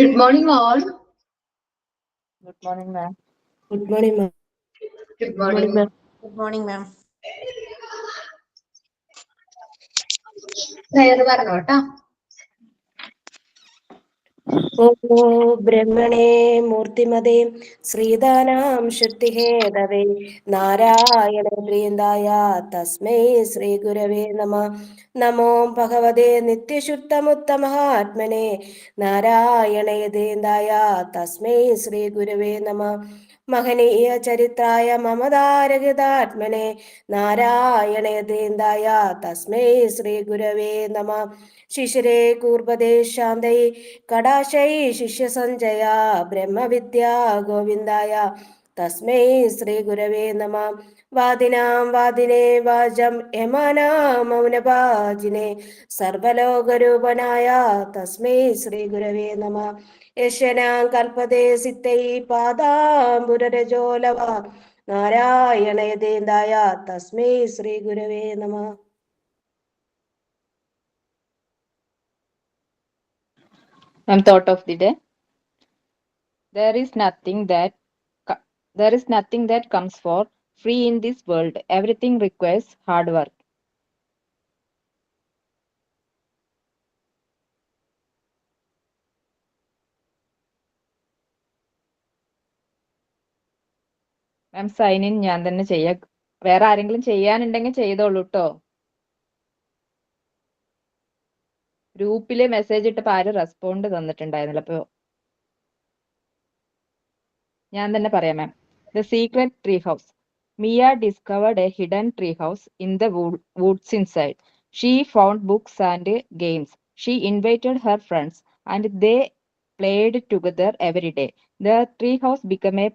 Good morning, all. Good morning, ma'am. Good morning, ma'am. Good morning, ma'am. Good morning, ma'am. Prayer പറഞ്ഞോട്ടാ. ഓ ബ്രഹ്മണേ മൂർത്തിമതേ ശ്രീധാനാം ശക്തിഹേതവേ നാരായണ പ്രിയന്തായ തസ്മൈ ശ്രീ ഗുരവേ നമ. നമോ ഭഗവതേ നിത്യശുദ്ധമുത്തമഹാത്മനെ നാരായണയതേന്ദായ തസ്മൈ ശ്രീ ഗുരവേ നമ. മഹനീയ ചരിത്രായ മമതാരഗതാത്മനെ നാരായണയതേന്ദായ തസ്മൈ ശ്രീ ഗുരവേ നമ. ശിശിരേ കൂർപ്പദേ ശാന്തൈ കടാശൈ ശിഷ്യസഞ്ജയ ബ്രഹ്മവിദ്യാ ഗോവിന്ദായ തസ്മൈ ശ്രീ ഗുരവേ നമ. വാദിനാം വാദിനേ വാചം യമാനാം മൗനഭാജിനെ സർവലോകരൂപനായ തസ്മൈ ശ്രീ ഗുരവേ നമ. യശനാം കൽപ്പതേ സിത്തൈ പാദാംബുരരജോലവ നാരായണയതേന്ദായ തസ്മൈ ശ്രീ ഗുരവേ നമ. Ma'am, thought of the day. There is nothing that comes for free in this world. Everything requires hard work. Ma'am sign in ഞാൻ തന്നെ ചെയ്യാം. വേറെ ആരെങ്കിലും ചെയ്യാനുണ്ടെങ്കിൽ ചെയ്തോളൂ കേട്ടോ. ഗ്രൂപ്പില് മെസ്സേജ് ഇട്ടപ്പോൾ ആരും റെസ്പോണ്ട് തന്നിട്ടുണ്ടായിരുന്നില്ല. അപ്പൊ ഞാൻ തന്നെ പറയാം ma'am. The secret tree house. Mia discovered a hidden tree house in the woods inside. She found books and games. She invited her friends and they played together every day. The tree house became a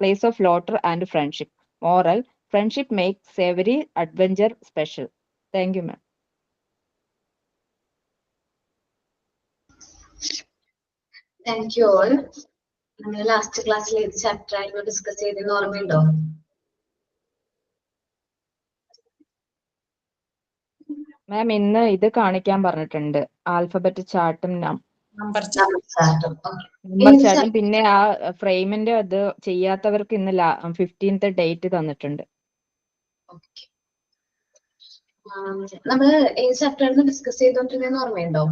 place of laughter and friendship. Moral: friendship makes every adventure special. Thank you, ma'am. Thank you all. നമ്മൾ last ക്ലാസ്സിൽ ഏത് chapter ആയിരുന്നു discuss ചെയ്തെന്ന് ഓർമ്മയുണ്ടോ? മാം ഇന്ന് ഇത് കാണിക്കാൻ പറഞ്ഞിട്ടുണ്ട്. ആൽഫബറ്റ് ചാർട്ടും Number ചാർട്ടും പിന്നെ ആ ഫ്രെയിമിന്റെ അത് ചെയ്യാത്തവർക്ക് ഇന്ന് 15th ഡേറ്റ് തന്നിട്ടുണ്ട്. നമ്മള് ഏത് ചാപ്റ്റർ ആയിരുന്നു ഡിസ്കസ് ചെയ്തോണ്ടിരുന്നെന്ന് ഓർമ്മയുണ്ടോ?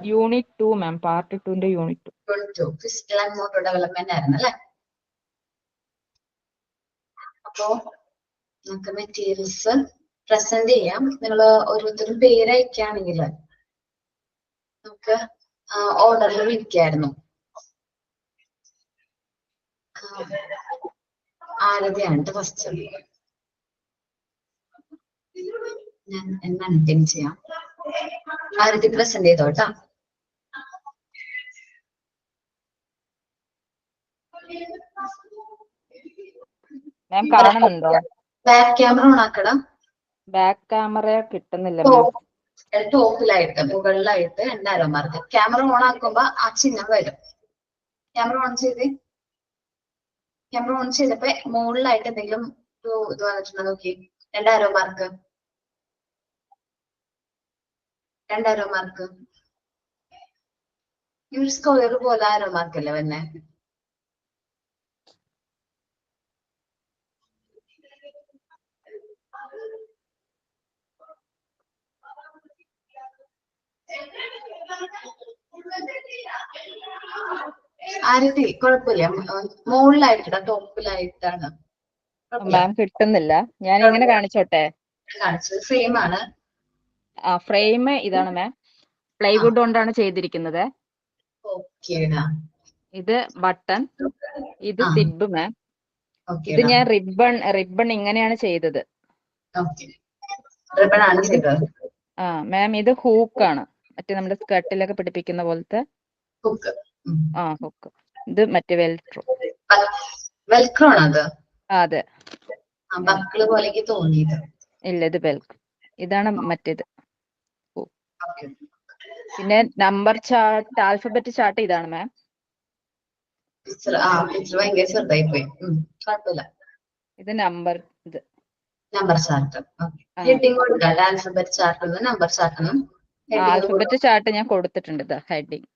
യൂണിറ്റ് 2 മാം, പാർട്ട് 2ന്റെ unit 2. Physical and motor development ആയിരുന്നു അല്ലെ? അപ്പോ നമുക്ക് മെറ്റീരിയൽസ് പ്രസന്റ് ചെയ്യാം. നിങ്ങൾ ഓരോരുത്തരും പേര് അയക്കുകയാണെങ്കിൽ നമുക്ക് ഓർഡറിൽ വിളിക്കായിരുന്നു. ആരതിയാണ് ഫസ്റ്റ്. ഞാൻ എന്നാണ് ചെയ്യാം. ആരതി പ്രസന്റ് ചെയ്തോട്ടാ. മാം കാണുന്നുണ്ടോ? ബാക്ക് ക്യാമറ ഓൺ ആക്കണം. ബാക്ക് ക്യാമറ കിട്ടുന്നില്ല മാം. ടോപ്പിലായിട്ട് മുകളിലായിട്ട് എന്തായാലും മാർക്ക് ക്യാമറ ഓൺ ആക്കുമ്പോ ആ ചിഹ്നം വരും. ക്യാമറ ഓൺ ചെയ്ത് ക്യാമറ ഓൺ ചെയ്തപ്പോ മുകളിലായിട്ട് എന്തെങ്കിലും ഇത് വന്നിട്ടുണ്ടോ നോക്കി. രണ്ടാരോ മാർക്ക് ഈ ഒരു സ്ക്വയർ പോലെ ആരോ മാർക്കല്ലേ വന്നെ? ആരതി കുഴപ്പമില്ല. മുകളിലായിട്ടാ ടോപ്പിലായിട്ടാണ്. മാം കിട്ടുന്നില്ല. ഞാൻ ഇങ്ങനെ കാണിച്ചോട്ടെ? കാണിച്ചത് സെയിം ആണ്. ആ ഫ്രെയിം ഇതാണ് മാം. പ്ലൈവുഡ് കൊണ്ടാണ് ചെയ്തിരിക്കുന്നത്. ഇത് ബട്ടൺ, ഇത് സിബ് മാം. ഇത് ഞാൻ റിബൺ ഇങ്ങനെയാണ് ചെയ്തത്. ആ മാം ഇത് ഹൂക്കാണ്. മറ്റേ നമ്മുടെ സ്കർട്ടിലൊക്കെ പിടിപ്പിക്കുന്ന പോലത്തെ ഹുക്ക്. ഇത് മറ്റേ വെൽക്രോ. അതെ. ഇല്ല, ഇത് വെൽക്രോ. ഇതാണ് മറ്റേത്. പിന്നെ നമ്പർ ചാർട്ട്, ആൽഫബറ്റ് ചാർട്ട് ഇതാണ് മാം. ഇത് നമ്പർ. ഇത് നമ്പർ ചാർട്ട്. ഹെഡിങ് കൊടുക്കാം. ആൽഫബറ്റ് ചാർട്ടിൽ നമ്പർ ചാർട്ടിനും ഹെഡിങ് ആൽഫബറ്റ് ചാർട്ട് ഞാൻ കൊടുത്തിട്ടുണ്ട് ഹെഡിങ്.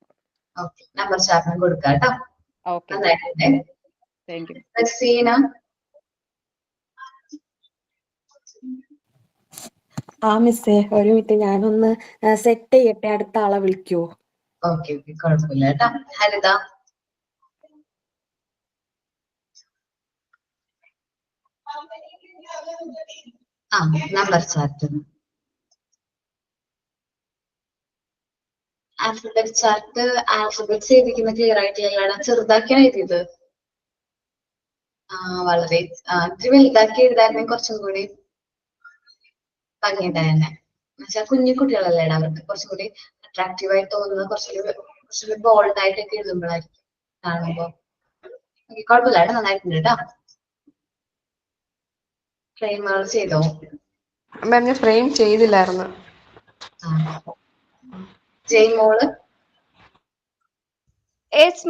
ഓക്കെ, നമ്പർ ചാർട്ടിനും കൊടുക്കാം കേട്ടോ. ഓക്കെ, നന്നായിട്ടുണ്ട്. Thank you. റസീന. മിസ്സേ ഒരു മിനിറ്റ് ഞാനൊന്ന് സെറ്റ് ചെയ്യട്ടെ, അടുത്ത ആളെ വിളിക്കുവോ? ഓക്കെ ഓക്കെ, കുഴപ്പമില്ല കേട്ടോ. Haritha. Number chart. Alphabet chart alphabets എഴുതിക്കുന്ന ക്ലിയർ ആയിട്ടില്ല. ചെറുതാക്കിയാണ് എഴുതിയത്. വളരെ ഇത്തിരി വലുതാക്കി എഴുതായിരുന്നെങ്കിൽ കുറച്ചും കൂടി ഭംഗിയുണ്ടായിരുന്നെ. എന്നുവെച്ചാൽ കുഞ്ഞു കുട്ടികളല്ലേടാ, അവർക്ക് കുറച്ചും കൂടി അട്രാക്റ്റീവ് ആയിട്ട് തോന്നുന്നത് കുറച്ചുകൂടി ബോൾഡ് ആയിട്ടൊക്കെ എഴുതുമ്പോഴായിരിക്കും കാണുമ്പോ. കുഴപ്പമില്ല, നന്നായിട്ടുണ്ട് കേട്ടോ. ഫ്രെയിമുകൾ ചെയ്തോ? മാം ഞാൻ ഫ്രെയിം ചെയ്തില്ലായിരുന്നു. ജയ്മോള്.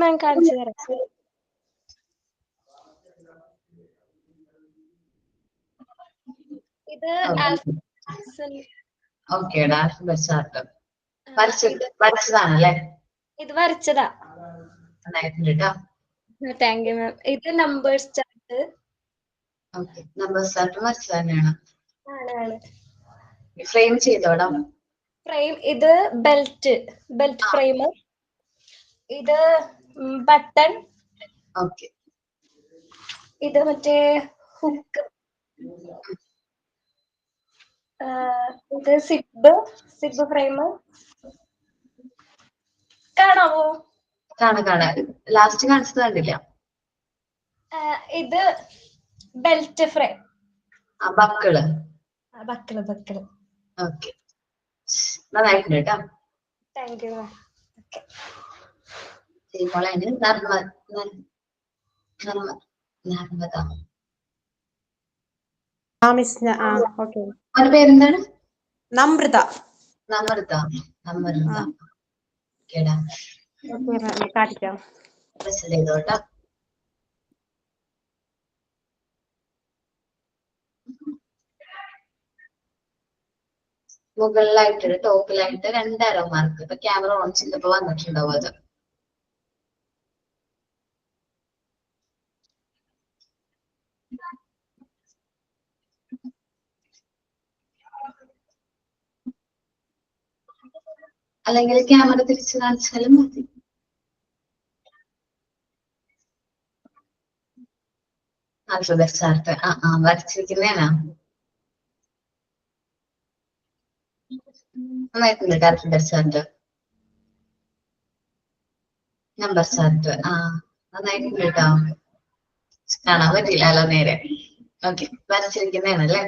മാം കാണിച്ചു തരാം. ഇത് ഓക്കേടാ, ആൽഫബറ്റ് ചാർട്ട് വരച്ചതാണല്ലേ? ഇത് വരച്ചതാ. നന്നായിട്ടുണ്ട് കേട്ടോ. Thank you ma'am. ഇത് numbers chart. Okay, numbers chart വരച്ചത് തന്നെയാണ്. ആണ്. ഫ്രെയിം ചെയ്തോടാ? ഫ്രെയിം ഇത് ബെൽറ്റ് ഫ്രെയിം. ഇത് ബട്ടൺ. ഓക്കെ. ഇത് മറ്റേ ഹുക്ക്. ഇത് സിബ് ഫ്രെയിം. കാണാവോ? കാണാം. ലാസ്റ്റ് കാണിച്ചത് കണ്ടില്ല. ഇത് belt frame. Buckle. Buckle. Okay, നന്നായിട്ടുണ്ട് കേട്ടോ. Thank you ma'am. ജയ്മോളെ നർമ്മദ. മിസ്. ഓക്കെ. അവന്റെ പേരെന്താണ്? നമ്രത. നമ്രത. ഓക്കേടാ. കാണിക്കാം. ചെയ്തോ കേട്ടോ. മുകളിലായിട്ട് ടോപ്പിലായിട്ട് 2 ആരോ മാർക്ക്. ഇപ്പൊ ക്യാമറ ഓൺ ചെയ്തപ്പോ വന്നിട്ടുണ്ടാവും അത്. അല്ലെങ്കിൽ ക്യാമറ തിരിച്ച് കാണിച്ചാലും മതി. ആൽഫബറ്റ് ചാർട്ട് വരച്ചിരിക്കുന്നേനാ? നന്നായിട്ടുണ്ട്. Alphabet chart. നമ്പർ ചാർട്ട് നന്നായിട്ടുണ്ട് കേട്ടോ. കാണാൻ പറ്റില്ലല്ലോ നേരെ. ഓക്കെ, വരച്ചിരിക്കുന്നേനല്ലേ?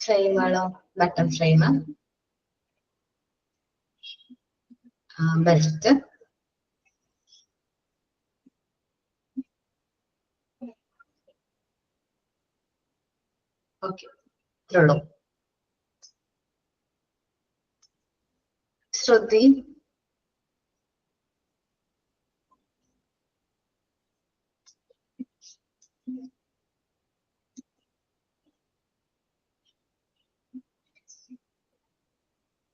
ഫ്രെയിമാണോ? Button frame, belt. ഓക്കെ, ഇത്രയുള്ളൂ. ശ്രുതി.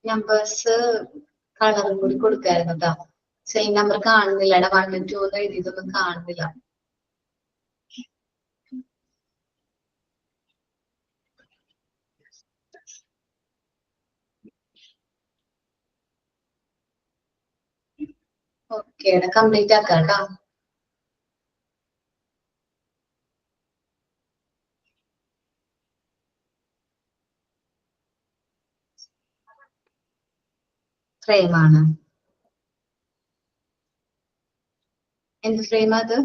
നമ്പേഴ്സ് കളറും കൂടി കൊടുക്കായിരുന്നു കേട്ടോ. സെയിം നമ്പർ കാണുന്നില്ല. 1 2 എന്ന് എഴുതിയതൊന്നും കാണുന്നില്ല. ഓക്കെ, കംപ്ലീറ്റ് ആക്കാം കേട്ടോ. ഫ്രെയിമാണ്. എന്ത് ഫ്രെയിം അത്?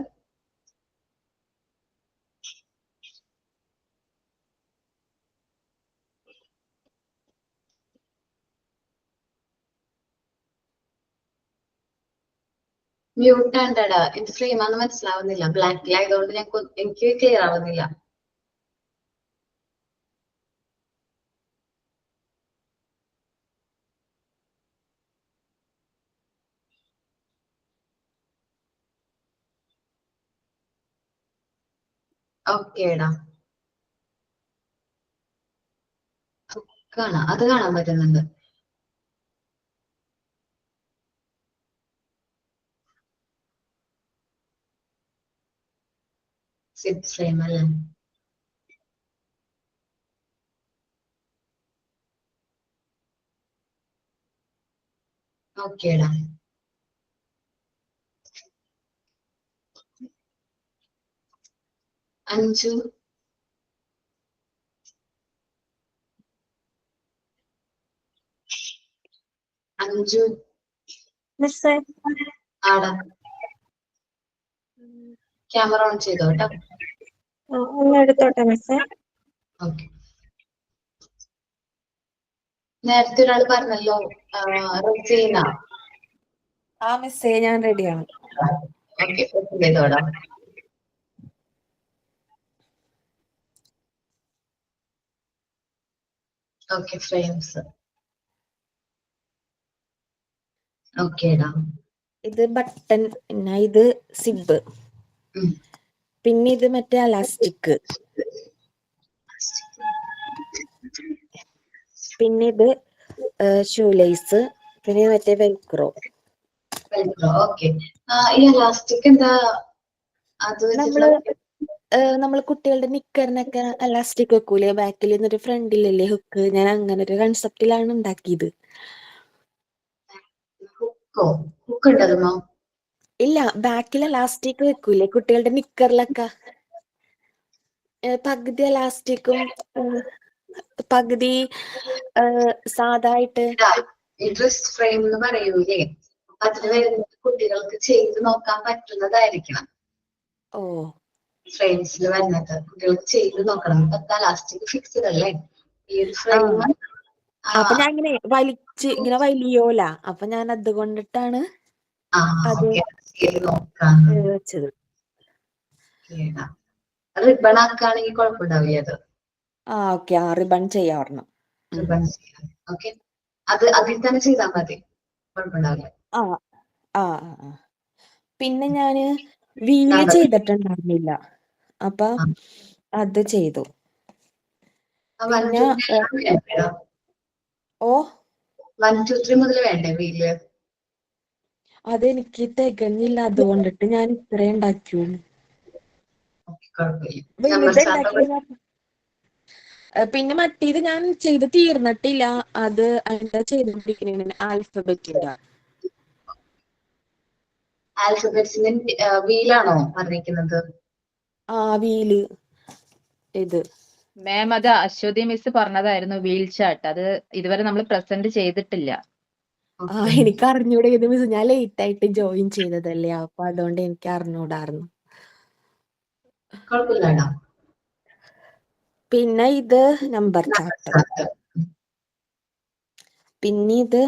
മ്യൂട്ട് ആണ്ടടാ. എന്ത് ഫ്രെയിമാന്ന് മനസ്സിലാവുന്നില്ല. ബ്ലാക്കിലായതുകൊണ്ട് എനിക്ക് ക്ലിയർ ആവുന്നില്ല. ഓക്കേടാ. കാണാം, അത് കാണാൻ പറ്റുന്നുണ്ട്. സിപ്പ് ഫ്രെയിം അല്ലേ? ഓക്കേടാ. അഞ്ചു. അഞ്ചു മിസ്സേ ആടാ. ക്യാമറ ഓൺ ചെയ്തോ കേട്ടോ. ഒന്ന് എടുത്തോട്ടെ മിസ്സേ. ഓക്കെ. നേരത്തെ ഒരാൾ പറഞ്ഞല്ലോ, റസീന. ആ മിസ്സേ ഞാൻ റെഡിയാണ്. ഓക്കെ, ചെയ്തോടാ. Okay, frames. ഓക്കേടാ. ഇത് ബട്ടൺ, പിന്നെ ഇത് സിബ്, പിന്നെ ഇത് മറ്റേ അലാസ്റ്റിക്, പിന്നെ ഇത് ഷൂലേസ്, പിന്നെ മറ്റേ വെൽക്രോ. ഓക്കെ. ഈ എലാസ്റ്റിക് എന്താ? അത് നമ്മള് കുട്ടികളുടെ നിക്കറിനൊക്കെ എലാസ്റ്റിക് വെക്കൂലേ ബാക്കിൽ നിന്നൊരു ഫ്രണ്ടിലല്ലേ ഹുക്ക്, ഞാൻ അങ്ങനെ ഒരു കൺസെപ്റ്റിലാണ് ഉണ്ടാക്കിയത്. ഹുക്ക് ഉണ്ടല്ലോ? ഇല്ല, ബാക്കിൽ എലാസ്റ്റിക് വെക്കൂലേ കുട്ടികളുടെ നിക്കറിലൊക്കെ, പകുതി എലാസ്റ്റിക്കും പകുതി സാധായിട്ട്. ഈ ഡ്രസ് ഫ്രെയിം എന്ന് പറയൂലേ, അതിന് വരുന്നത് കുട്ടികൾക്ക് ചെയ്ത് നോക്കാൻ പറ്റുന്നതായിരിക്കണം. ഓ, ഫ്രെയിംസിൽ വരുന്നത് കുട്ടികൾക്ക് ചെയ്ത് നോക്കണം. ഇപ്പൊ എലാസ്റ്റിക് ഫിക്സ്ഡ് അല്ലേ ഈ ഒരു ഫ്രെയിം? അപ്പൊ ഞാൻ ഇങ്ങനെ വലിച്ച് ഇങ്ങനെ വലിയോല, അപ്പൊ ഞാൻ അതുകൊണ്ടിട്ടാണ് അത് വെച്ചത്. റിബൺ ആക്കുകയാണെങ്കിൽ കുഴപ്പമുണ്ടാവില്ല അത്. ഓക്കെ, റിബൺ ചെയ്യാറുണ്ട്. റിബൺ ചെയ്യാം. ഓക്കെ, അത് അതിൽ തന്നെ ചെയ്താൽ മതി, കുഴപ്പമുണ്ടാവില്ല. പിന്നെ ഞാന് വീല് ചെയ്തിട്ടുണ്ടായിരുന്നില്ല, അപ്പൊ അത് ചെയ്തു. പിന്നെ 1 2 3 മുതൽ വേണ്ടേ വീല്? അതെനിക്ക് തികഞ്ഞില്ല, അതുകൊണ്ടിട്ട് ഞാൻ ഇത്രേ ഉണ്ടാക്കൂ. പിന്നെ മറ്റേത് ഞാൻ ചെയ്ത് തീർന്നിട്ടില്ല, അത് അതിന്റെ ചെയ്തോണ്ടിരിക്കുന്ന ആൽഫബറ്റിന്റെ. ആൽഫബറ്റ്സിന്റെ വീലാണോ പറഞ്ഞിരിക്കുന്നത്? വീല് ഇത്. മാം, അത് അശ്വതി മിസ് പറഞ്ഞതായിരുന്നു വീൽ ചാർട്ട്. അത് ഇതുവരെ നമ്മൾ പ്രസന്റ് ചെയ്തിട്ടില്ല. എനിക്ക് അറിഞ്ഞൂടെ ഇത് മിസ്, ഞാൻ ലേറ്റ് ആയിട്ട് ജോയിൻ ചെയ്തതല്ലേ, അപ്പൊ അതുകൊണ്ട് എനിക്ക് അറിഞ്ഞൂടായിരുന്നു. പിന്നെ ഇത് നമ്പർ ചാർട്ട്, പിന്നെ ഇത്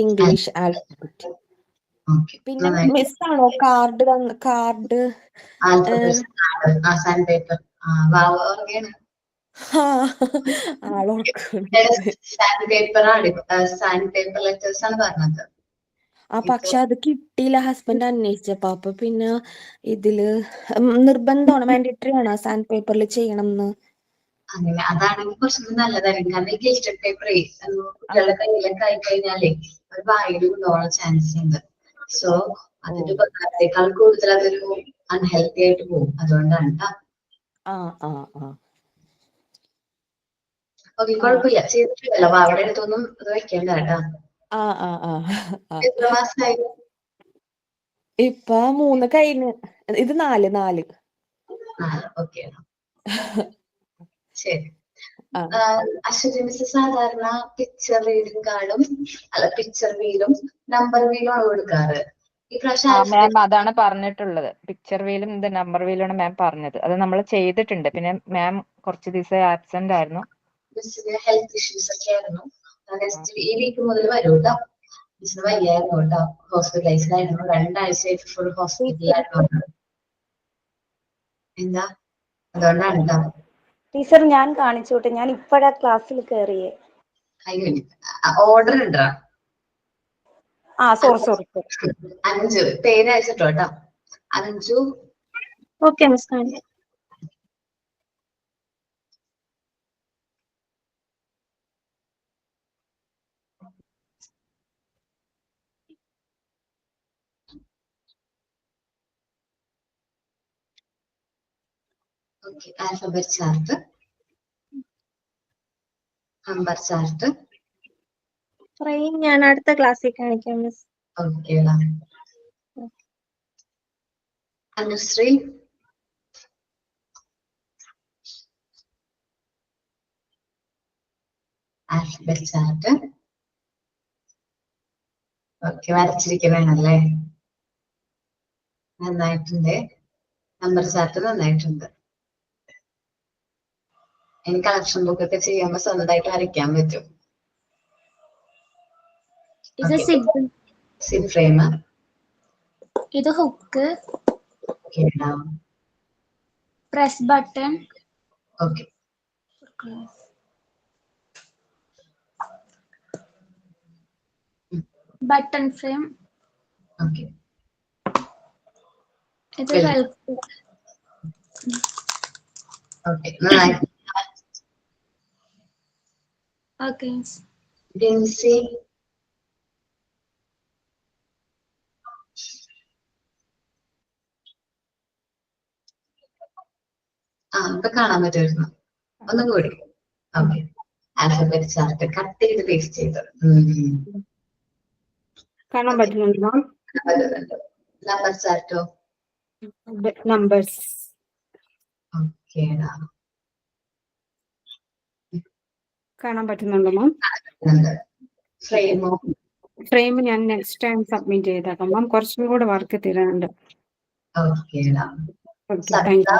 ഇംഗ്ലീഷ് ആൽഫബറ്റ്. പിന്നെ മിസ്സാണോ കാർഡ് കാർഡ് പക്ഷെ അത് കിട്ടിയില്ല ഹസ്ബൻഡ് അന്വേഷിച്ചപ്പോ. അപ്പൊ പിന്നെ ഇതില് നിർബന്ധമാണ്, മാൻഡേറ്ററി ആണ് സാൻഡ് പേപ്പറിൽ ചെയ്യണം എന്ന്. അങ്ങനെ അതാണെങ്കിൽ കുറച്ചുകൂടി നല്ലതായിരിക്കും. കാരണം ഈ ഗിൽറ്റഡ് പേപ്പർ കുട്ടികളുടെ കയ്യിലൊക്കെ ആയി കഴിഞ്ഞാലേ അത് വായിൽ കൊണ്ടുപോകാൻ ചാൻസ് ഉണ്ട്. സോ അതിന്റെ ഉപകാരത്തെക്കാൾ കൂടുതൽ അതൊരു അൺഹെൽത്തി ആയിട്ട് പോകും. അതുകൊണ്ടാണ് കേട്ടോ. ഓക്കെ, കുഴപ്പമില്ല, ചെയ്തിട്ടില്ലല്ലോ. അവിടെ അടുത്തൊന്നും ഇത് വെക്കേണ്ട കേട്ടോ. എത്ര മാസമായി? ഇപ്പൊ 3 കഴിഞ്ഞ്, ഇത് 4. ഓക്കെ, ശരി. അശ്വതി മിസ് സാധാരണ പിക്ചർ റീഡിംഗ് കാർഡും പിക്ചർ വീലും നമ്പർ വീലും ആണ് കൊടുക്കാറ്. ഈ പ്രാവശ്യം മാം അതാണ് പറഞ്ഞിട്ടുള്ളത്, പിക്ചർ വീലും ഇത് നമ്പർ വീലുമാണ് മാം പറഞ്ഞത്. അത് നമ്മൾ ചെയ്തിട്ടുണ്ട്. പിന്നെ മാം കുറച്ച് ദിവസം ആബ്സെന്റ് ആയിരുന്നു, മിസ്സിന് ഹെൽത്ത് ഇഷ്യൂസ് ഒക്കെ ആയിരുന്നു. നെക്സ്റ്റ് ഈ വീക്ക് മുതൽ വരും കേട്ടോ. മിസ്സിന് വയ്യായിരുന്നു കേട്ടോ, ഹോസ്പിറ്റലൈസ്ഡ് ആയിരുന്നു. 2 ആഴ്ചയായിട്ട് ഫുൾ ഹോസ്പിറ്റലിലായിരുന്നു. എന്താ? അതുകൊണ്ടാണ് കേട്ടോ. ടീച്ചർ ഞാൻ കാണിച്ചോട്ടെ, ഞാൻ ഇപ്പഴാ ക്ലാസ്സിൽ കയറിയേ. ഓർഡർ ഉണ്ടോ? സോറി. 5 പേര് അയച്ചിട്ടോ കേട്ടോ. 5. Okay miss. Okay, alphabet chart, number chart. Frame ഞാൻ അടുത്ത ക്ലാസ്സിൽ കാണിക്കാം മിസ്. ഓക്കേടാ. Anushree, alphabet chart. ഓക്കെ, വരച്ചിരിക്കണല്ലേ, നന്നായിട്ടുണ്ട്. നമ്പർ ചാർട്ട് നന്നായിട്ടുണ്ട്. എനിക്ക് കളക്ഷൻ ബുക്ക് ഒക്കെ ചെയ്യുമ്പോ സ്വന്തമായിട്ട് വരയ്ക്കാൻ പറ്റും. ഇത് സിബ്, സിബ് ഫ്രെയിം. ഇത് ഹുക്ക്, ഓക്കേടാ. Press button, okay, button frame, okay. ഇത് Well. വെൽക്കം. ഓക്കെ, നന്നായി. ഓക്കെ ജിൻസി, ഇപ്പൊ കാണാൻ പറ്റുമായിരുന്നു. ഒന്നും കൂടി. ഓക്കെ, ആൽഫബറ്റ് ചാർട്ട് കട്ട് ചെയ്ത് പേസ്റ്റ് ചെയ്ത്. കാണാൻ പറ്റുന്നുണ്ടോ? നമ്പർ ചാർട്ടോ? നമ്പേഴ്സ് ഓക്കേടാ. കാണാൻ പറ്റുന്നുണ്ടോ മാം? ഫ്രെയിമോ? ഫ്രെയിം ഞാൻ നെക്സ്റ്റ് ടൈം സബ്മിറ്റ് ചെയ്തേക്കാം മാം. കുറച്ചും കൂടെ വർക്ക് തരാനുണ്ട്. ഓക്കേടാ. Okay, thank you.